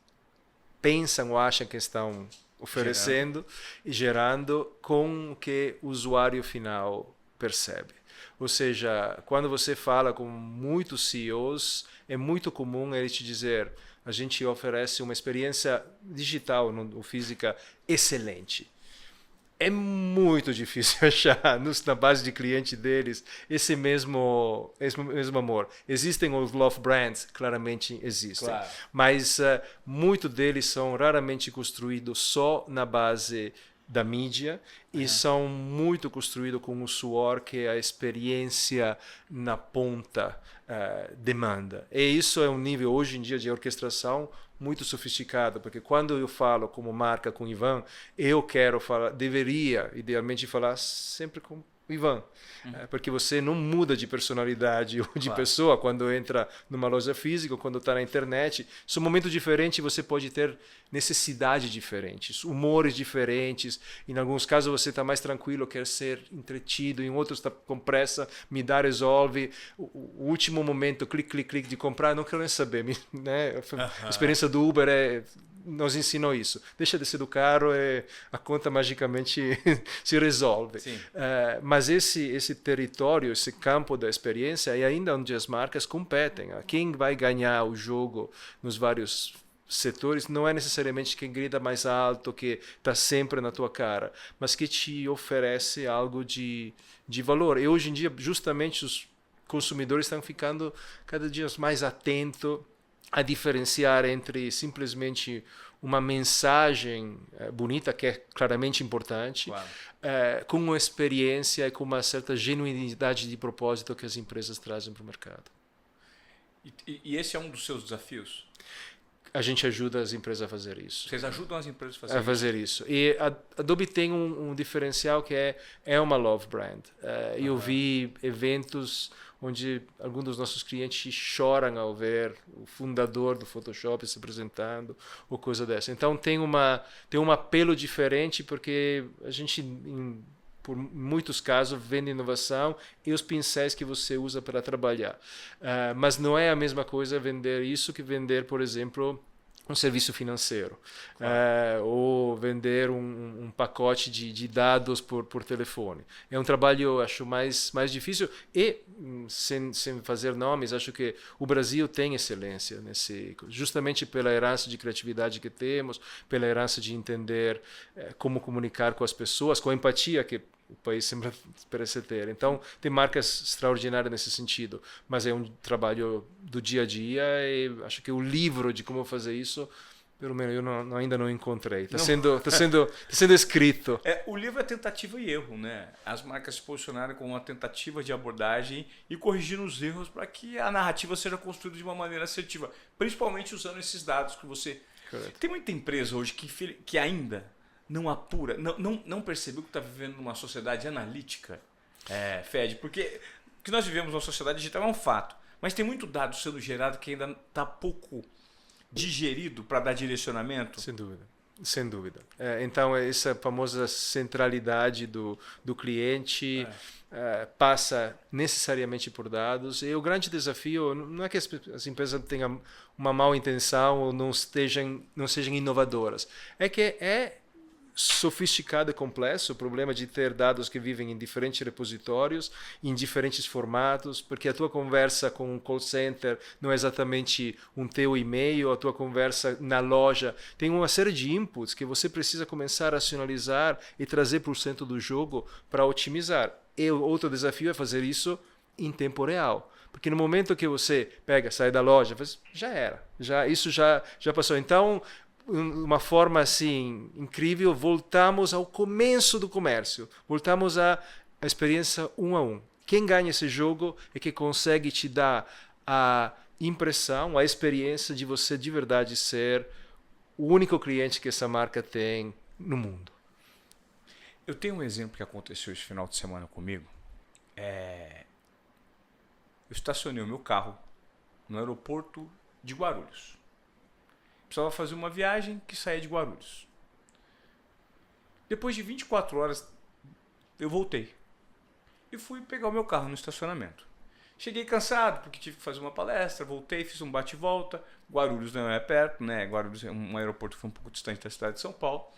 pensam ou acham que estão oferecendo e gerando com o que o usuário final percebe. Ou seja, quando você fala com muitos CEOs, é muito comum ele te dizer: a gente oferece uma experiência digital ou física excelente. É muito difícil achar na base de cliente deles esse mesmo amor. Existem os love brands, claramente existem, Claro. mas muito deles são raramente construídos só na base da mídia e são muito construídos com o suor que a experiência na ponta demanda. E isso é um nível hoje em dia de orquestração muito sofisticado, porque quando eu falo como marca com o Ivan, eu quero falar, deveria idealmente falar sempre com o Ivan, porque você não muda de personalidade ou de pessoa quando entra numa loja física ou quando está na internet. São momentos diferentes, você pode ter necessidades diferentes, humores diferentes. Em alguns casos você está mais tranquilo, quer ser entretido, em outros está com pressa, me dá, resolve. O último momento, clique de comprar, não quero nem saber. Né? A experiência do Uber nos ensinou isso. Deixa de ser do carro e a conta magicamente se resolve. Mas esse território, esse campo da experiência é ainda onde as marcas competem. Quem vai ganhar o jogo nos vários setores não é necessariamente quem grita mais alto, que está sempre na tua cara, mas que te oferece algo de valor. E hoje em dia, justamente, os consumidores estão ficando cada dia mais atentos a diferenciar entre simplesmente uma mensagem bonita, que é claramente importante, com uma experiência e com uma certa genuinidade de propósito que as empresas trazem para o mercado. E esse é um dos seus desafios? A gente ajuda as empresas a fazer isso. Vocês ajudam as empresas a fazer isso. E a Adobe tem um diferencial que é uma love brand. Eu vi eventos onde alguns dos nossos clientes choram ao ver o fundador do Photoshop se apresentando ou coisa dessa. Então tem um apelo diferente, porque a gente, por muitos casos, vende inovação e os pincéis que você usa para trabalhar. Mas não é a mesma coisa vender isso que vender, por exemplo, um serviço financeiro, ou vender um pacote de dados por telefone. É um trabalho, eu acho, mais difícil e, sem fazer nomes, acho que o Brasil tem excelência justamente pela herança de criatividade que temos, pela herança de entender como comunicar com as pessoas, com a empatia que o país sempre parece ter. Então, tem marcas extraordinárias nesse sentido, mas é um trabalho do dia a dia e acho que o livro de como fazer isso, pelo menos eu ainda não encontrei. Está sendo escrito. O livro é tentativa e erro, né? As marcas se posicionaram com uma tentativa de abordagem e corrigindo os erros para que a narrativa seja construída de uma maneira assertiva, principalmente usando esses dados que você... Correto. Tem muita empresa hoje que ainda não apura, não percebeu que está vivendo numa sociedade analítica, Fed, porque o que nós vivemos numa sociedade digital é um fato, mas tem muito dado sendo gerado que ainda está pouco digerido para dar direcionamento. Sem dúvida. Então, essa famosa centralidade do cliente passa necessariamente por dados. E o grande desafio não é que as empresas tenham uma má intenção ou não sejam inovadoras. É que sofisticado e complexo o problema de ter dados que vivem em diferentes repositórios, em diferentes formatos, porque a tua conversa com um call center não é exatamente um teu e-mail, a tua conversa na loja tem uma série de inputs que você precisa começar a racionalizar e trazer para o centro do jogo para otimizar. E o outro desafio é fazer isso em tempo real. Porque no momento que você sai da loja, já era, isso já passou. Então, uma forma assim incrível, voltamos ao começo do comércio, voltamos à experiência 1 a 1. Quem ganha esse jogo é que consegue te dar a impressão, a experiência de você de verdade ser o único cliente que essa marca tem no mundo. Eu tenho um exemplo que aconteceu esse final de semana comigo. Eu estacionei o meu carro no aeroporto de Guarulhos. precisava fazer uma viagem que saía de Guarulhos. Depois de 24 horas, eu voltei. E fui pegar o meu carro no estacionamento. Cheguei cansado, porque tive que fazer uma palestra, voltei, fiz um bate-volta. Guarulhos não é perto, né? Guarulhos é um aeroporto que foi um pouco distante da cidade de São Paulo.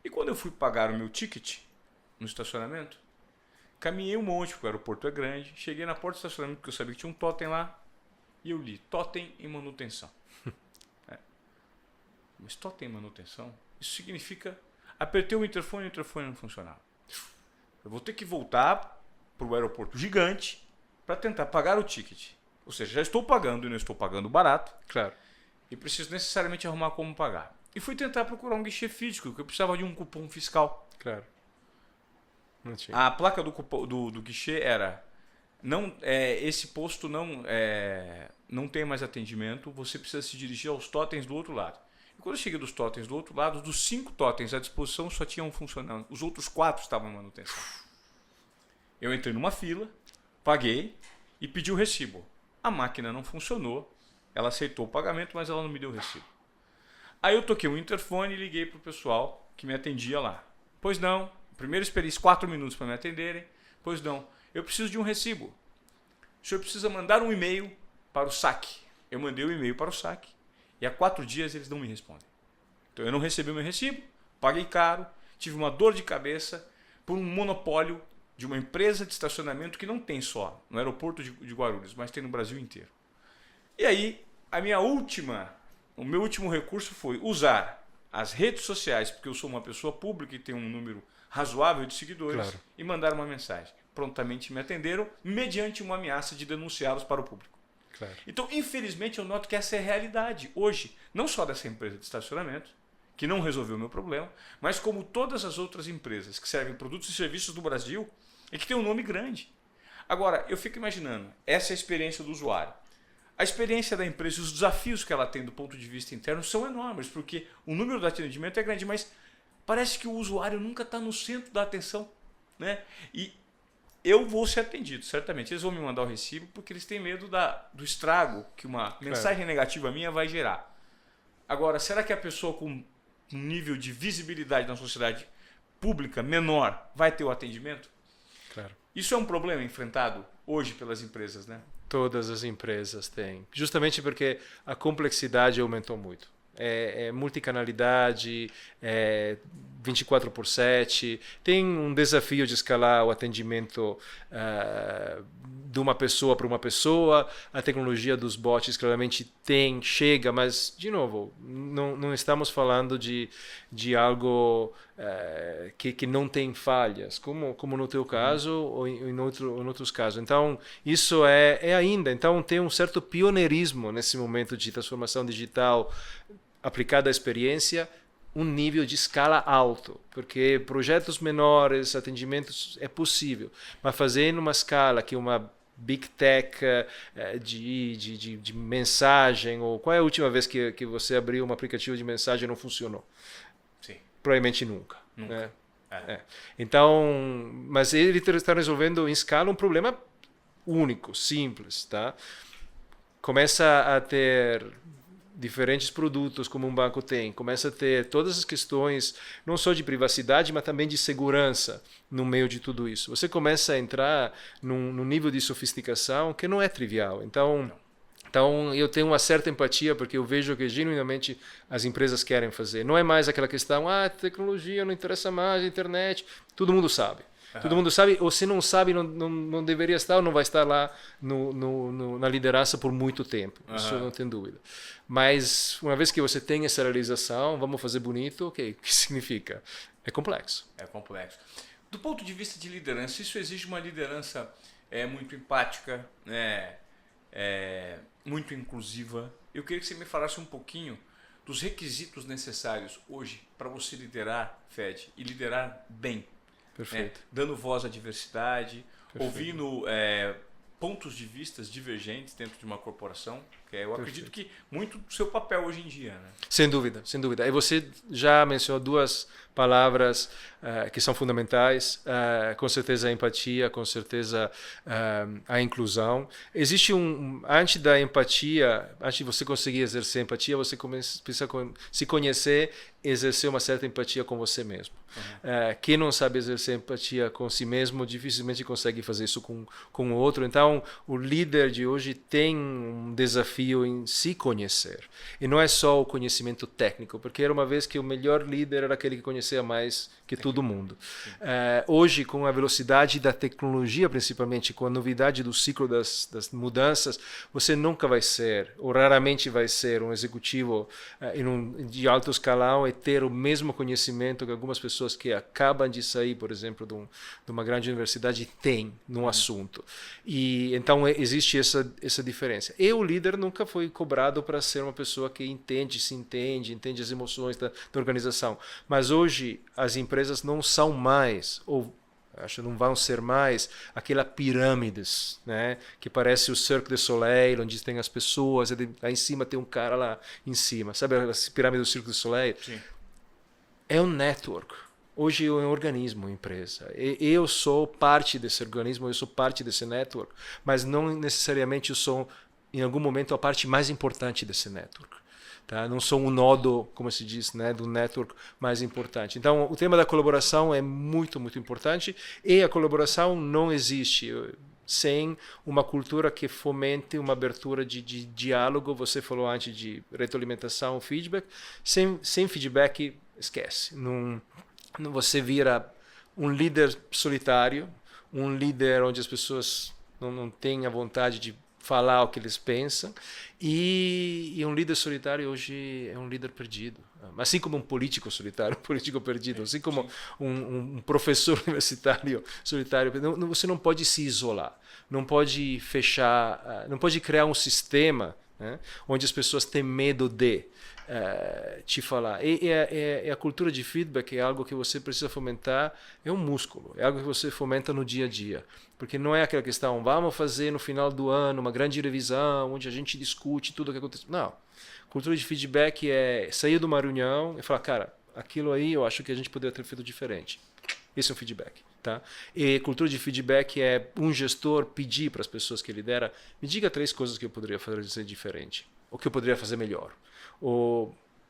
E quando eu fui pagar o meu ticket no estacionamento, caminhei um monte, porque o aeroporto é grande. Cheguei na porta do estacionamento, porque eu sabia que tinha um totem lá. E eu li, totem em manutenção. Mas totem em manutenção? Isso significa... Apertei o interfone não funcionava. Eu vou ter que voltar para o aeroporto gigante para tentar pagar o ticket. Ou seja, já estou pagando e não estou pagando barato. Claro. E preciso necessariamente arrumar como pagar. E fui tentar procurar um guichê físico, porque eu precisava de um cupom fiscal. Claro. Não tinha. A placa do guichê era... esse posto não tem mais atendimento, você precisa se dirigir aos totens do outro lado. E quando eu cheguei dos totens do outro lado, dos 5 totens à disposição só tinha um funcionando. Os outros 4 estavam em manutenção. Eu entrei numa fila, paguei e pedi o recibo. A máquina não funcionou, ela aceitou o pagamento, mas ela não me deu o recibo. Aí eu toquei o interfone e liguei para o pessoal que me atendia lá. Pois não, primeiro esperei 4 minutos para me atenderem. Pois não, eu preciso de um recibo. O senhor precisa mandar um e-mail para o saque. Eu mandei o e-mail para o saque e há 4 dias eles não me respondem. Então eu não recebi o meu recibo, paguei caro, tive uma dor de cabeça por um monopólio de uma empresa de estacionamento que não tem só no aeroporto de Guarulhos, mas tem no Brasil inteiro. E aí, o meu último recurso foi usar as redes sociais, porque eu sou uma pessoa pública e tenho um número razoável de seguidores, Claro. e mandar uma mensagem. Prontamente me atenderam, mediante uma ameaça de denunciá-los para o público. Claro. Então, infelizmente, eu noto que essa é a realidade hoje, não só dessa empresa de estacionamento, que não resolveu o meu problema, mas como todas as outras empresas que servem produtos e serviços do Brasil e que tem um nome grande. Agora, eu fico imaginando, essa é a experiência do usuário. A experiência da empresa e os desafios que ela tem do ponto de vista interno são enormes, porque o número de atendimento é grande, mas parece que o usuário nunca está no centro da atenção, né? E eu vou ser atendido, certamente. Eles vão me mandar o recibo porque eles têm medo do estrago que uma mensagem negativa minha vai gerar. Agora, será que a pessoa com um nível de visibilidade na sociedade pública menor vai ter o atendimento? Claro. Isso é um problema enfrentado hoje pelas empresas, né? Todas as empresas têm. Justamente porque a complexidade aumentou muito. É multicanalidade, 24/7. Tem um desafio de escalar o atendimento de uma pessoa para uma pessoa. A tecnologia dos bots claramente chega, mas, de novo, não estamos falando de algo que não tem falhas, como no teu caso ou em outros casos. Então, isso é ainda. Então, tem um certo pioneirismo nesse momento de transformação digital aplicada à experiência, um nível de escala alto, porque projetos menores, atendimentos é possível, mas fazer numa escala que uma big tech de mensagem, ou qual é a última vez que você abriu um aplicativo de mensagem e não funcionou? Sim. Provavelmente nunca. Nunca. Né? Então, mas ele está resolvendo em escala um problema único, simples, tá? Começa a ter diferentes produtos como um banco tem, começa a ter todas as questões não só de privacidade, mas também de segurança no meio de tudo isso. Você começa a entrar num nível de sofisticação que não é trivial. Então eu tenho uma certa empatia porque eu vejo que genuinamente as empresas querem fazer. Não é mais aquela questão, tecnologia não interessa mais, internet, todo mundo sabe. Todo mundo sabe, ou se não sabe, não deveria estar, ou não vai estar lá na liderança por muito tempo. Isso eu não tenho dúvida. Mas, uma vez que você tem essa realização, vamos fazer bonito, ok. O que significa? É complexo. É complexo. Do ponto de vista de liderança, isso exige uma liderança muito empática, muito inclusiva. Eu queria que você me falasse um pouquinho dos requisitos necessários hoje para você liderar, Fed, e liderar bem. Perfeito. Dando voz à diversidade, Perfeito. ouvindo pontos de vista divergentes dentro de uma corporação. que eu acredito que muito do seu papel hoje em dia, né? Sem dúvida, sem dúvida. E você já mencionou duas palavras que são fundamentais, com certeza a empatia, com certeza a inclusão. Existe antes da empatia, antes de você conseguir exercer empatia, você precisa se conhecer, exercer uma certa empatia com você mesmo. Quem não sabe exercer empatia com si mesmo, dificilmente consegue fazer isso com o outro. Então, o líder de hoje tem um desafio em se conhecer. E não é só o conhecimento técnico, porque era uma vez que o melhor líder era aquele que conhecia mais que todo mundo. Hoje, com a velocidade da tecnologia, principalmente, com a novidade do ciclo das mudanças, você nunca vai ser, ou raramente vai ser, um executivo de alto escalão e ter o mesmo conhecimento que algumas pessoas que acabam de sair, por exemplo, de uma grande universidade têm num assunto. E então existe essa diferença. E o líder nunca foi cobrado para ser uma pessoa que entende as emoções da organização. Mas hoje as empresas não são mais, ou acho que não vão ser mais, aquela pirâmides, né, que parece o Cirque du Soleil, onde tem as pessoas, lá em cima tem um cara lá em cima. Sabe a pirâmide do Cirque du Soleil? Sim. É um network. Hoje é um organismo, empresa. Eu sou parte desse organismo, eu sou parte desse network, mas não necessariamente eu sou, em algum momento, a parte mais importante desse network. Tá? Não sou um nodo, como se diz, né, do network mais importante. Então, o tema da colaboração é muito, muito importante, e a colaboração não existe sem uma cultura que fomente uma abertura de diálogo. Você falou antes de retroalimentação, feedback. Sem feedback, esquece. Você vira um líder solitário, um líder onde as pessoas não têm a vontade de falar o que eles pensam, e um líder solitário hoje é um líder perdido. Assim como um político solitário, um político perdido, assim como um professor universitário solitário, você não pode se isolar, não pode fechar, não pode criar um sistema, né, onde as pessoas têm medo de te falar. E a cultura de feedback é algo que você precisa fomentar, é um músculo, é algo que você fomenta no dia a dia. Porque não é aquela questão, vamos fazer no final do ano uma grande revisão, onde a gente discute tudo o que aconteceu. Não. Cultura de feedback é sair de uma reunião e falar, cara, aquilo aí eu acho que a gente poderia ter feito diferente. Esse é um feedback. Tá? E cultura de feedback é um gestor pedir para as pessoas que lidera, me diga 3 coisas que eu poderia fazer diferente, ou que eu poderia fazer melhor.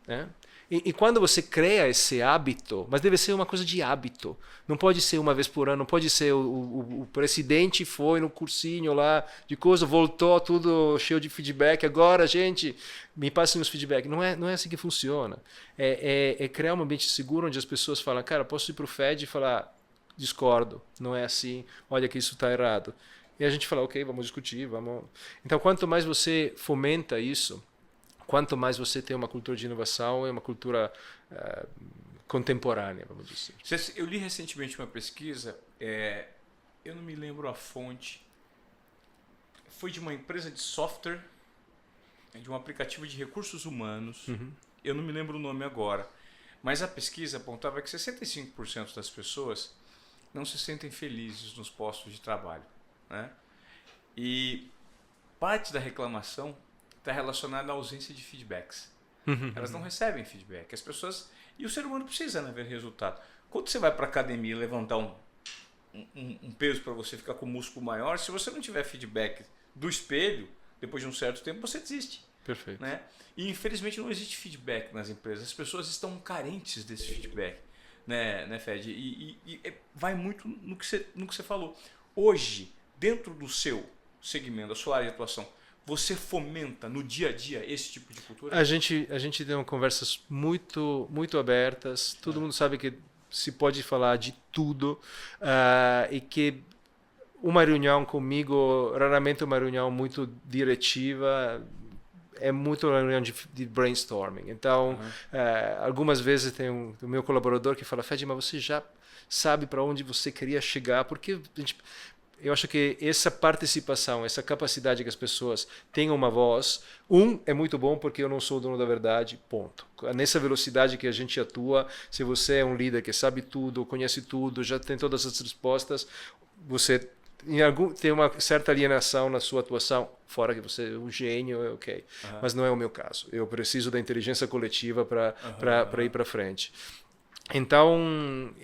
Né? E quando você cria esse hábito, mas deve ser uma coisa de hábito, não pode ser uma vez por ano, não pode ser o presidente foi no cursinho lá de coisa, voltou tudo cheio de feedback, agora gente, me passem os feedback. Não é assim que funciona. É criar um ambiente seguro onde as pessoas falam, cara, posso ir para o FED e falar, discordo, não é assim, olha que isso está errado. E a gente fala, ok, vamos discutir, vamos... Então, quanto mais você fomenta isso, quanto mais você tem uma cultura de inovação, é uma cultura contemporânea, vamos dizer. Eu li recentemente uma pesquisa, eu não me lembro a fonte, foi de uma empresa de software, de um aplicativo de recursos humanos, eu não me lembro o nome agora, mas a pesquisa apontava que 65% das pessoas não se sentem felizes nos postos de trabalho, né? E parte da reclamação está relacionada à ausência de feedbacks. Elas não recebem feedback. As pessoas... E o ser humano precisa, né, ver resultado. Quando você vai para a academia levantar um peso para você ficar com o músculo maior, se você não tiver feedback do espelho, depois de um certo tempo, você desiste. Perfeito. Né? E infelizmente não existe feedback nas empresas. As pessoas estão carentes desse feedback, né, Fed? E vai muito no que você falou. Hoje, dentro do seu segmento, da sua área de atuação, você fomenta no dia a dia esse tipo de cultura? A gente tem conversas muito, muito abertas. Todo mundo sabe que se pode falar de tudo, e que uma reunião comigo, raramente uma reunião muito diretiva, é muito uma reunião de brainstorming. Então, algumas vezes tem o meu colaborador que fala, Fed, mas você já sabe para onde você queria chegar, porque eu acho que essa participação, essa capacidade que as pessoas tenham uma voz, é muito bom porque eu não sou o dono da verdade, ponto. Nessa velocidade que a gente atua, se você é um líder que sabe tudo, conhece tudo, já tem todas as respostas, você tem uma certa alienação na sua atuação, fora que você é um gênio, é ok. Mas não é o meu caso. Eu preciso da inteligência coletiva para ir para frente. Então,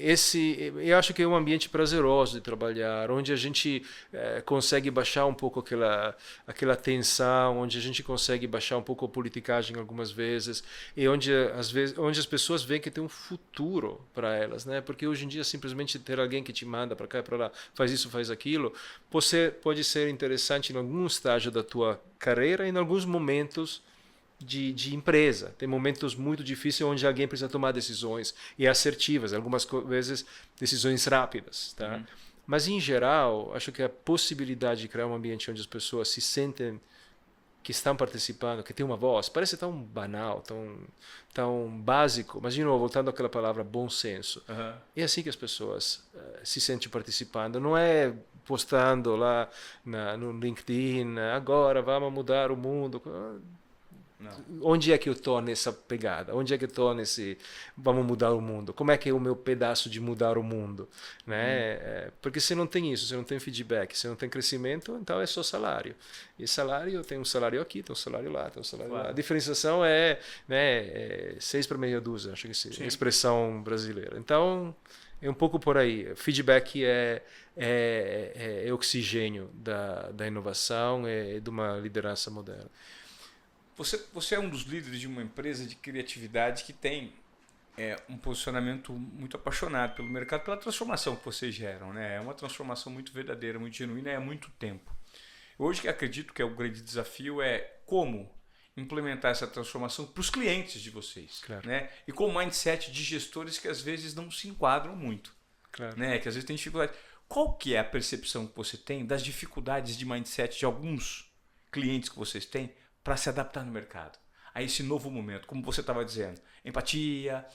eu acho que é um ambiente prazeroso de trabalhar, onde a gente consegue baixar um pouco aquela tensão, onde a gente consegue baixar um pouco a politicagem algumas vezes, e onde as pessoas veem que tem um futuro para elas, né? Porque hoje em dia simplesmente ter alguém que te manda para cá e para lá, faz isso, faz aquilo, pode ser interessante em algum estágio da tua carreira e em alguns momentos de empresa. Tem momentos muito difíceis onde alguém precisa tomar decisões e assertivas, algumas vezes decisões rápidas, tá? Mas em geral, acho que a possibilidade de criar um ambiente onde as pessoas se sentem que estão participando, que tem uma voz, parece tão banal, tão básico, mas de novo, voltando àquela palavra bom senso. É assim que as pessoas se sentem participando, não é postando lá no LinkedIn, agora vamos mudar o mundo. Não. Onde é que eu estou nessa pegada? Onde é que eu estou nesse vamos mudar o mundo? Como é que é o meu pedaço de mudar o mundo? Né? Porque se não tem isso, se não tem feedback, se não tem crescimento, então é só salário. E salário, tem um salário aqui, tem um salário lá, tem um salário lá. A diferenciação é 6 para meia dúzia, acho que é a expressão brasileira. Então, é um pouco por aí. Feedback é oxigênio da inovação, de uma liderança moderna. Você é um dos líderes de uma empresa de criatividade que tem um posicionamento muito apaixonado pelo mercado, pela transformação que vocês geram, né? É uma transformação muito verdadeira, muito genuína, há muito tempo. Hoje, acredito que o grande desafio é como implementar essa transformação para os clientes de vocês, claro. Né? E com o mindset de gestores que às vezes não se enquadram muito, claro. Né? Que às vezes tem dificuldade. Qual que é a percepção que você tem das dificuldades de mindset de alguns clientes que vocês têm para se adaptar no mercado, a esse novo momento, como você estava dizendo, empatia,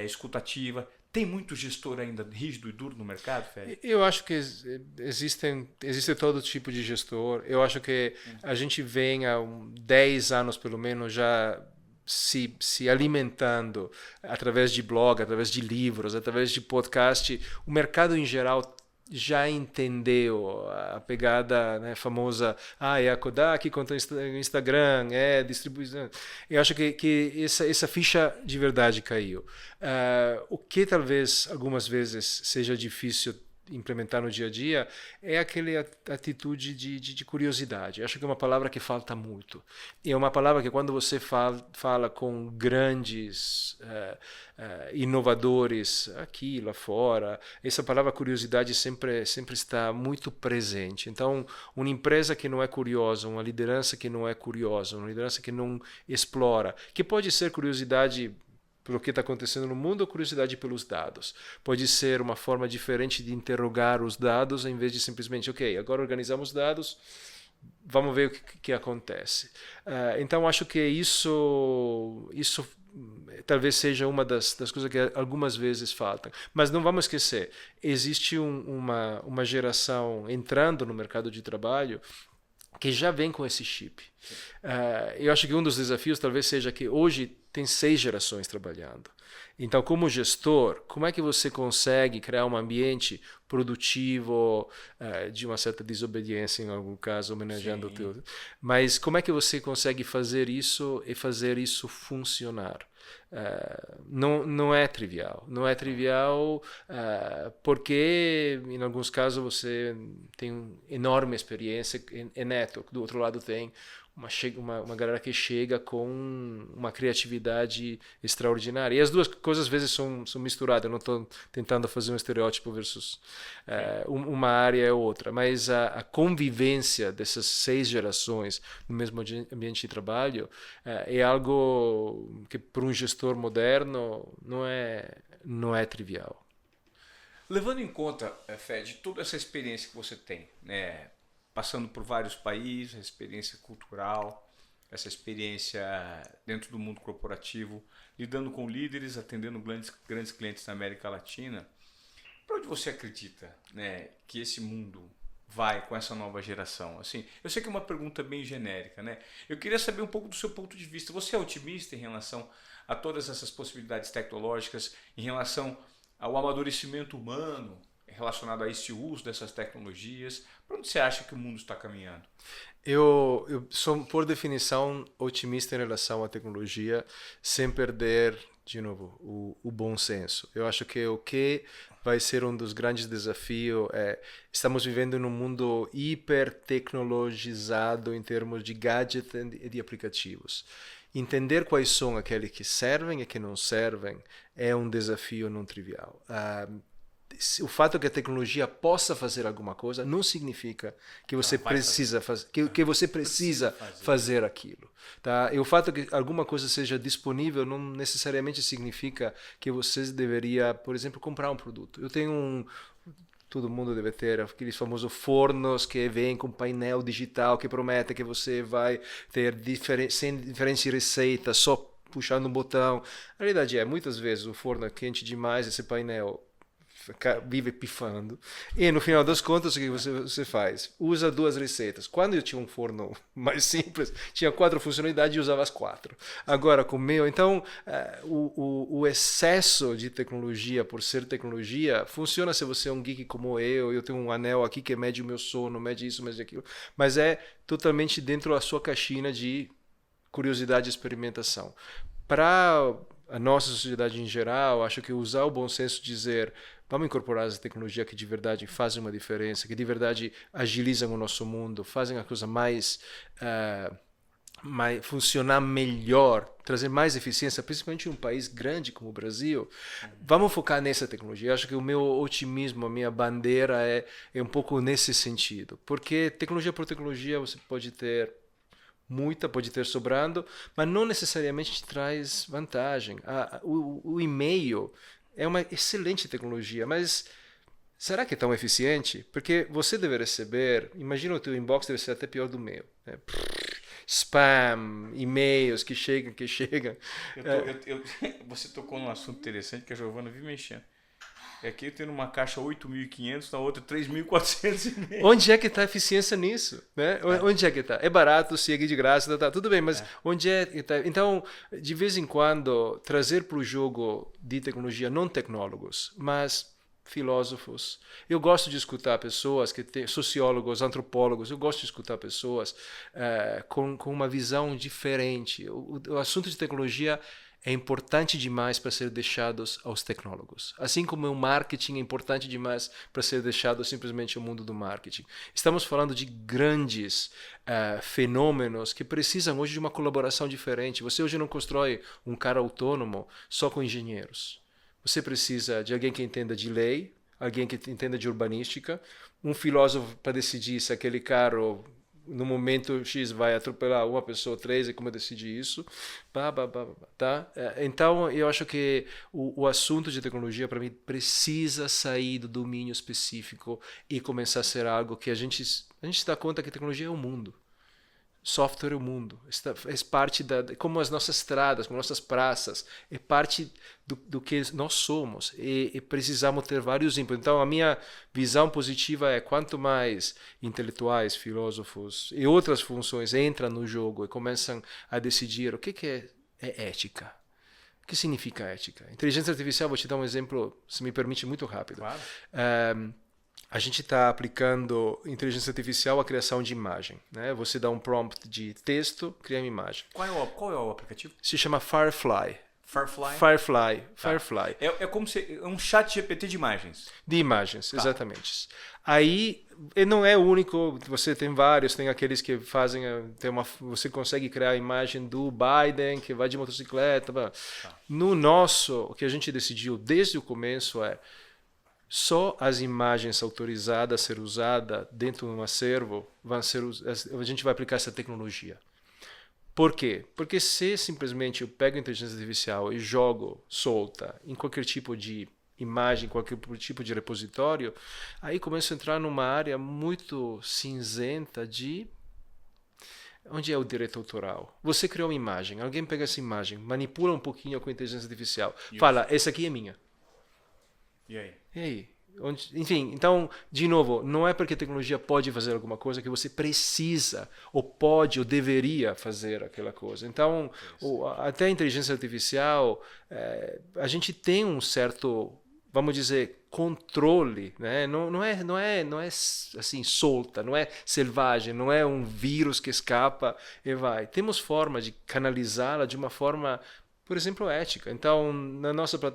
escutativa, tem muito gestor ainda rígido e duro no mercado, Fred? Eu acho que existe todo tipo de gestor, eu acho que a gente vem há 10 anos pelo menos já se alimentando através de blog, através de livros, através de podcast, o mercado em geral já entendeu a pegada, né, famosa, é a Kodak contra o Instagram, é distribuição. Eu acho que essa ficha de verdade caiu. O que talvez algumas vezes seja difícil implementar no dia a dia é aquela atitude de curiosidade. Eu acho que é uma palavra que falta muito. E é uma palavra que quando você fala com grandes inovadores aqui, lá fora, essa palavra curiosidade sempre está muito presente. Então, uma empresa que não é curiosa, uma liderança que não é curiosa, uma liderança que não explora, que pode ser curiosidade pelo que está acontecendo no mundo ou curiosidade pelos dados. Pode ser uma forma diferente de interrogar os dados em vez de simplesmente, ok, agora organizamos dados, vamos ver o que acontece. Então, acho que isso talvez seja uma das coisas que algumas vezes faltam. Mas não vamos esquecer, existe uma geração entrando no mercado de trabalho que já vem com esse chip. Eu acho que um dos desafios talvez seja que hoje tem 6 gerações trabalhando. Então, como gestor, como é que você consegue criar um ambiente produtivo, de uma certa desobediência em algum caso, homenageando o teu... Mas como é que você consegue fazer isso e fazer isso funcionar? Não é trivial. Não é trivial porque, em alguns casos, você tem enorme experiência e neto. Do outro lado tem uma galera que chega com uma criatividade extraordinária. E as duas coisas, às vezes, são misturadas. Eu não estou tentando fazer um estereótipo versus uma área e outra. Mas a convivência dessas 6 gerações no mesmo ambiente de trabalho é algo que, para um gestor moderno, não é trivial. Levando em conta, Fed, toda essa experiência que você tem, né? Passando por vários países, a experiência cultural, essa experiência dentro do mundo corporativo, lidando com líderes, atendendo grandes clientes na América Latina. Para onde você acredita, né, que esse mundo vai com essa nova geração? Assim, eu sei que é uma pergunta bem genérica, né? Eu queria saber um pouco do seu ponto de vista. Você é otimista em relação a todas essas possibilidades tecnológicas, em relação ao amadurecimento humano, em relacionado a esse uso dessas tecnologias? Para onde você acha que o mundo está caminhando? Eu sou, por definição, otimista em relação à tecnologia, sem perder, de novo, o bom senso. Eu acho que o que vai ser um dos grandes desafios é, estamos vivendo num mundo hiper tecnologizado em termos de gadgets e de aplicativos. Entender quais são aqueles que servem e que não servem é um desafio não trivial. O fato que a tecnologia possa fazer alguma coisa não significa que você precisa fazer, que você precisa fazer aquilo, tá? E o fato que alguma coisa seja disponível não necessariamente significa que você deveria, por exemplo, comprar um produto. Eu tenho todo mundo deve ter aqueles famosos fornos que vêm com painel digital que promete que você vai ter diferentes receitas só puxando um botão. A realidade é, muitas vezes o forno é quente demais, esse painel vive pifando. E no final das contas, o que você faz? Usa 2 receitas. Quando eu tinha um forno mais simples, tinha 4 funcionalidades e usava as 4. Agora com o meu, então, o excesso de tecnologia por ser tecnologia funciona se você é um geek como eu tenho um anel aqui que mede o meu sono, mede isso, mede aquilo, mas é totalmente dentro da sua caixinha de curiosidade e experimentação. Para a nossa sociedade em geral, acho que usar o bom senso, dizer vamos incorporar as tecnologias que de verdade fazem uma diferença, que de verdade agilizam o nosso mundo, fazem a coisa mais funcionar melhor, trazer mais eficiência, principalmente em um país grande como o Brasil. Vamos focar nessa tecnologia. Acho que o meu otimismo, a minha bandeira é um pouco nesse sentido, porque tecnologia por tecnologia você pode ter muita, pode ter sobrando, mas não necessariamente te traz vantagem. O e-mail é uma excelente tecnologia, mas será que é tão eficiente? Porque você deve receber, imagina o teu inbox deve ser até pior do meu, né? Spam, e-mails que chegam. Você tocou num assunto interessante que a Giovana vive mexendo. Aqui eu tenho uma caixa 8.500, na outra 3.400 e-mails. Onde é que está a eficiência nisso? Né? Onde é que está? É barato, segue de graça, tá, tudo bem, mas onde é que está? Então, de vez em quando, trazer para o jogo de tecnologia não tecnólogos, mas filósofos. Eu gosto de escutar pessoas, sociólogos, antropólogos, eu gosto de escutar pessoas com uma visão diferente. O assunto de tecnologia é importante demais para ser deixados aos tecnólogos. Assim como o marketing é importante demais para ser deixado simplesmente ao mundo do marketing. Estamos falando de grandes fenômenos que precisam hoje de uma colaboração diferente. Você hoje não constrói um carro autônomo só com engenheiros. Você precisa de alguém que entenda de lei, alguém que entenda de urbanística, um filósofo para decidir se aquele carro no momento X vai atropelar uma pessoa, 3, e como decidir isso, tá? Então, eu acho que o assunto de tecnologia, para mim, precisa sair do domínio específico e começar a ser algo que a gente dá conta que tecnologia é o mundo. Software é o mundo, é parte como as nossas estradas, como nossas praças, é parte do que nós somos e precisamos ter vários inputs. Então a minha visão positiva é quanto mais intelectuais, filósofos e outras funções entram no jogo e começam a decidir o que é ética. O que significa ética? Inteligência artificial, vou te dar um exemplo, se me permite, muito rápido. Claro. A gente está aplicando inteligência artificial à criação de imagem, né? Você dá um prompt de texto, cria uma imagem. Qual é o aplicativo? Se chama Firefly. Firefly. Firefly. É como se é um chat GPT de imagens. De imagens, exatamente. Aí, não é o único, você tem vários, tem aqueles que fazem, você consegue criar a imagem do Biden, que vai de motocicleta. No nosso, o que a gente decidiu desde o começo é só as imagens autorizadas a ser usadas dentro de um acervo a gente vai aplicar essa tecnologia. Por quê? Porque se simplesmente eu pego a inteligência artificial e jogo solta em qualquer tipo de imagem, qualquer tipo de repositório, aí começo a entrar numa área muito cinzenta de onde é o direito autoral. Você criou uma imagem, alguém pega essa imagem, manipula um pouquinho com a inteligência artificial, fala, essa aqui é minha. E aí? Enfim, então, de novo, não é porque a tecnologia pode fazer alguma coisa que você precisa, ou pode, ou deveria fazer aquela coisa. Então, até a inteligência artificial, a gente tem um certo vamos dizer, controle, né? Não é assim solta, não é selvagem, não é um vírus que escapa e vai. Temos forma de canalizá-la de uma forma, por exemplo, ética. Então,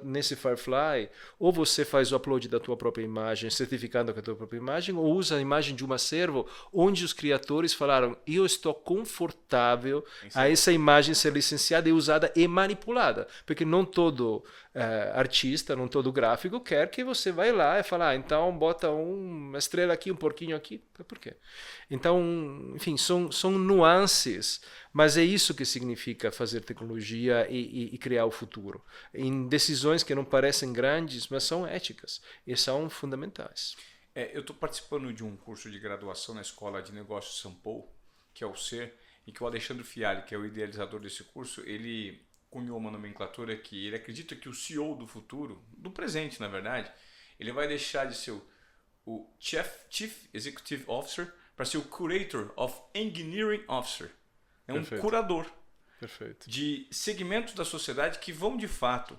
nesse Firefly, ou você faz o upload da tua própria imagem, certificando com a tua própria imagem, ou usa a imagem de um acervo onde os criadores falaram: eu estou confortável a essa imagem ser licenciada e usada e manipulada. Porque não todo artista, não todo gráfico quer que você vai lá e fale: então bota uma estrela aqui, um porquinho aqui. Por quê? Então, enfim, são nuances, mas é isso que significa fazer tecnologia e criar o futuro. Em decisões que não parecem grandes, mas são éticas e são fundamentais. Eu estou participando de um curso de graduação na Escola de Negócios São Paulo, que é o SER, e que o Alexandre Fialli, que é o idealizador desse curso, ele cunhou uma nomenclatura que ele acredita que o CEO do futuro, do presente na verdade, ele vai deixar de ser o Chief Executive Officer para ser o Curator of Engineering Officer. É um Perfeito. Curador Perfeito. de segmentos da sociedade que vão de fato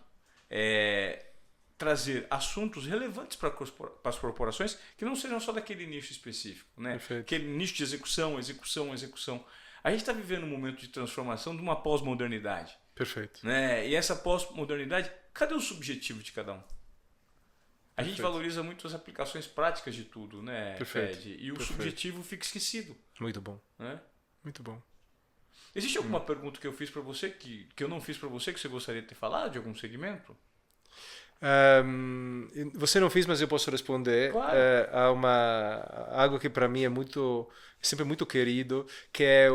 trazer assuntos relevantes para as corporações que não sejam só daquele nicho específico, né? Perfeito. Aquele nicho de execução. A gente está vivendo um momento de transformação de uma pós-modernidade. Perfeito. Né? E essa pós-modernidade, cadê o subjetivo de cada um? A gente valoriza muito as aplicações práticas de tudo, né, Fred? E o subjetivo fica esquecido. Muito bom. Né? Muito bom. Existe alguma pergunta que eu fiz para você, que eu não fiz para você, que você gostaria de ter falado de algum segmento? Você não fez, mas eu posso responder. Claro. Há algo que para mim é sempre muito querido, que é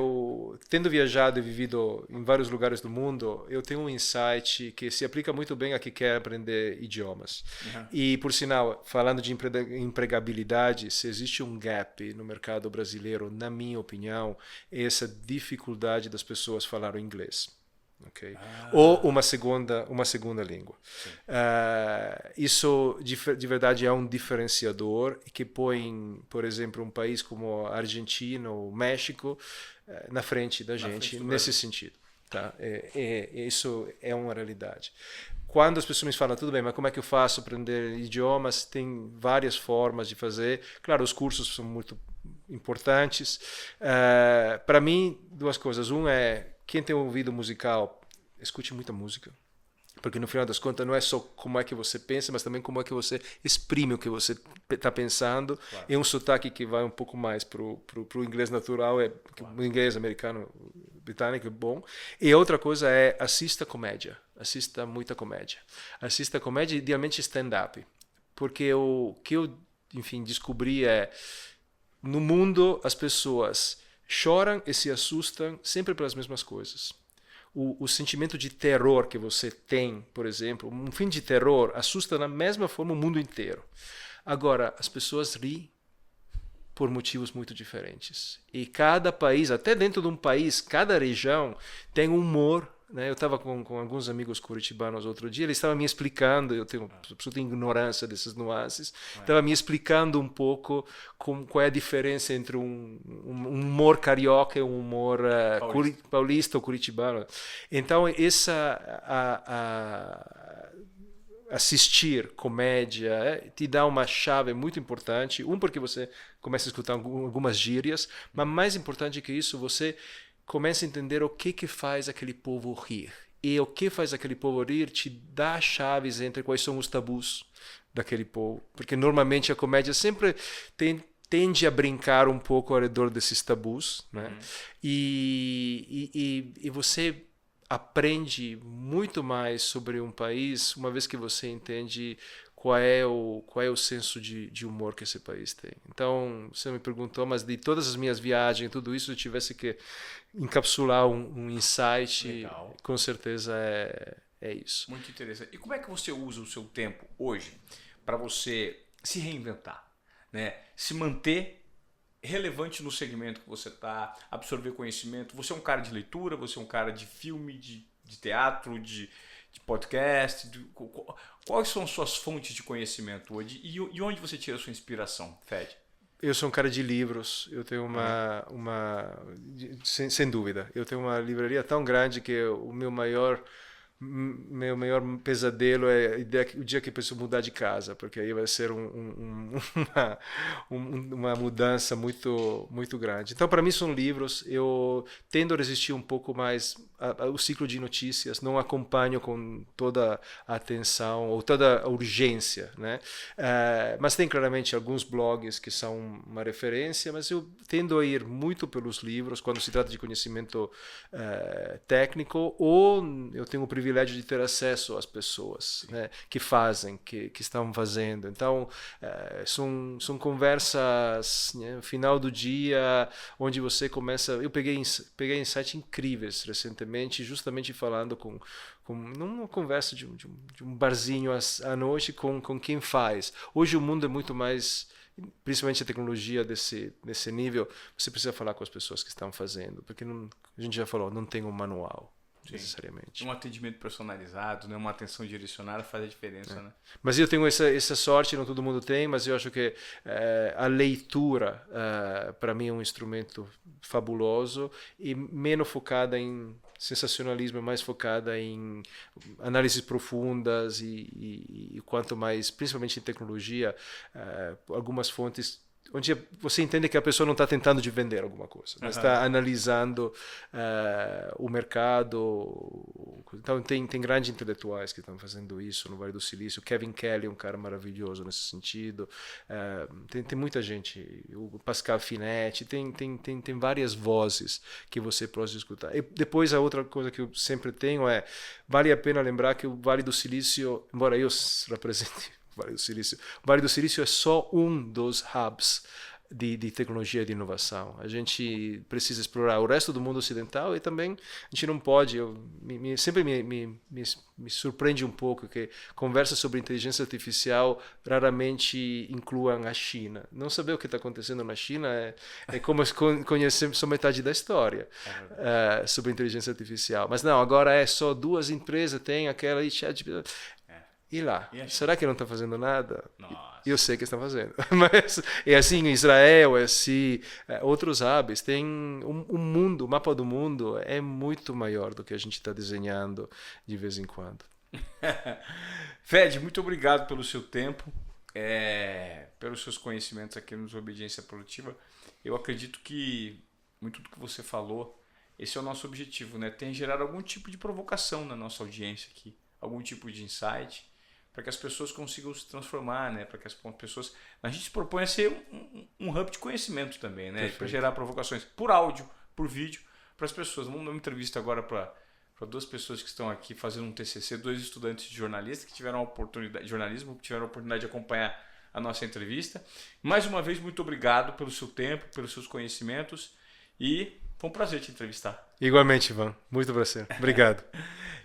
tendo viajado e vivido em vários lugares do mundo, eu tenho um insight que se aplica muito bem a quem quer aprender idiomas. Uhum. E, por sinal, falando de empregabilidade, se existe um gap no mercado brasileiro, na minha opinião, é essa dificuldade das pessoas falarem inglês. Okay? Ou uma segunda língua. Isso de verdade é um diferenciador que põe, por exemplo, um país como a Argentina ou México na frente da gente nesse sentido. Tá? Isso é uma realidade. Quando as pessoas me falam: tudo bem, mas como é que eu faço para aprender idiomas? Tem várias formas de fazer. Claro, os cursos são muito importantes. Para mim, duas coisas. Um é: quem tem ouvido musical, escute muita música. Porque no final das contas não é só como é que você pensa, mas também como é que você exprime o que você está pensando. Claro. É um sotaque que vai um pouco mais para o inglês natural, o inglês americano, britânico é bom. E outra coisa é: assista comédia. Assista muita comédia. Assista comédia, idealmente stand-up. Porque o que eu, enfim, descobri no mundo as pessoas choram e se assustam sempre pelas mesmas coisas. O sentimento de terror que você tem, por exemplo, um filme de terror assusta da mesma forma o mundo inteiro. Agora, as pessoas riem por motivos muito diferentes. E cada país, até dentro de um país, cada região tem um humor. Né? Eu estava com alguns amigos curitibanos outro dia, eles estavam me explicando, eu tenho absoluta ignorância dessas nuances, estava me explicando um pouco qual é a diferença entre um humor carioca e um humor paulista ou curitibano. Então, assistir comédia te dá uma chave muito importante, porque você começa a escutar algumas gírias, mas mais importante que isso, você começa a entender o que faz aquele povo rir. E o que faz aquele povo rir te dá chaves entre quais são os tabus daquele povo. Porque normalmente a comédia sempre tende a brincar um pouco ao redor desses tabus. Né? E você aprende muito mais sobre um país uma vez que você entende qual é o senso de humor que esse país tem. Então, você me perguntou, mas de todas as minhas viagens, tudo isso, eu tivesse que encapsular um insight, legal. Com certeza é isso. Muito interessante. E como é que você usa o seu tempo hoje para você se reinventar, né? Se manter relevante no segmento que você está, absorver conhecimento? Você é um cara de leitura, você é um cara de filme, de teatro, de podcast? Quais são as suas fontes de conhecimento hoje e onde você tira a sua inspiração, Fred? Eu sou um cara de livros. Eu tenho sem dúvida, eu tenho uma livraria tão grande que o meu maior meu maior pesadelo é o dia que eu preciso mudar de casa, porque aí vai ser uma mudança muito grande. Então, para mim, são livros. Eu tendo a resistir um pouco mais ao ciclo de notícias, não acompanho com toda a atenção ou toda a urgência, né? Mas tem claramente alguns blogs que são uma referência, mas eu tendo a ir muito pelos livros quando se trata de conhecimento técnico, ou eu tenho o privilégio de ter acesso às pessoas, né, que fazem, que estão fazendo. Então, são conversas, né, no final do dia, onde você começa... Eu peguei insights incríveis recentemente, justamente falando numa conversa de um barzinho à noite com quem faz. Hoje o mundo é muito mais... Principalmente a tecnologia desse nível, você precisa falar com as pessoas que estão fazendo, porque a gente já falou, não tem um manual. Sim. Necessariamente. Um atendimento personalizado, né? Uma atenção direcionada faz a diferença, né? Mas eu tenho essa sorte, não todo mundo tem, mas eu acho que a leitura, para mim, é um instrumento fabuloso e menos focada em sensacionalismo, mais focada em análises profundas e quanto mais, principalmente em tecnologia, algumas fontes onde você entende que a pessoa não está tentando de vender alguma coisa, mas está analisando o mercado. Então tem grandes intelectuais que estão fazendo isso no Vale do Silício. Kevin Kelly é um cara maravilhoso nesse sentido. Tem muita gente. O Pascal Finetti. Tem várias vozes que você pode escutar. E depois a outra coisa que eu sempre tenho vale a pena lembrar que o Vale do Silício, embora eu represente o Vale do Silício é só um dos hubs de tecnologia e de inovação. A gente precisa explorar o resto do mundo ocidental e também a gente não pode... Sempre me surpreende um pouco que conversas sobre inteligência artificial raramente incluam a China. Não saber o que está acontecendo na China é como conhecer só metade da história sobre inteligência artificial. Mas não, agora é só 2 empresas, tem aquela ChatGPT. E lá? Será que não está fazendo nada? Nossa. Eu sei que estão fazendo. Mas é assim em Israel, é assim outros hubs. Tem um mundo, o mapa do mundo é muito maior do que a gente está desenhando de vez em quando. Fed, muito obrigado pelo seu tempo, pelos seus conhecimentos aqui no Desobediência Produtiva. Eu acredito que muito do que você falou, esse é o nosso objetivo, né? Tem gerado algum tipo de provocação na nossa audiência aqui, algum tipo de insight, para que as pessoas consigam se transformar, né? Para que as pessoas... A gente se propõe a ser um hub de conhecimento também, né? Para gerar provocações por áudio, por vídeo, para as pessoas. Vamos dar uma entrevista agora para 2 pessoas que estão aqui fazendo um TCC, 2 estudantes de jornalismo que tiveram a oportunidade de acompanhar a nossa entrevista. Mais uma vez, muito obrigado pelo seu tempo, pelos seus conhecimentos e foi um prazer te entrevistar. Igualmente, Ivan. Muito prazer. Obrigado.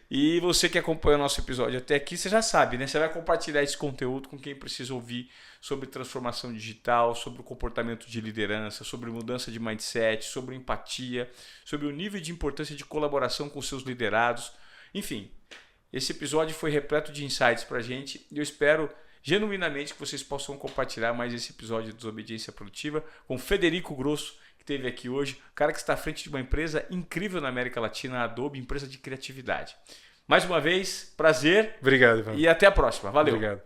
E você que acompanha o nosso episódio até aqui, você já sabe, né? Você vai compartilhar esse conteúdo com quem precisa ouvir sobre transformação digital, sobre o comportamento de liderança, sobre mudança de mindset, sobre empatia, sobre o nível de importância de colaboração com seus liderados. Enfim, esse episódio foi repleto de insights para a gente e eu espero genuinamente que vocês possam compartilhar mais esse episódio de Desobediência Produtiva com Federico Grosso, que esteve aqui hoje, o cara que está à frente de uma empresa incrível na América Latina, a Adobe, empresa de criatividade. Mais uma vez, prazer. Obrigado, Ivan. E até a próxima. Valeu. Obrigado.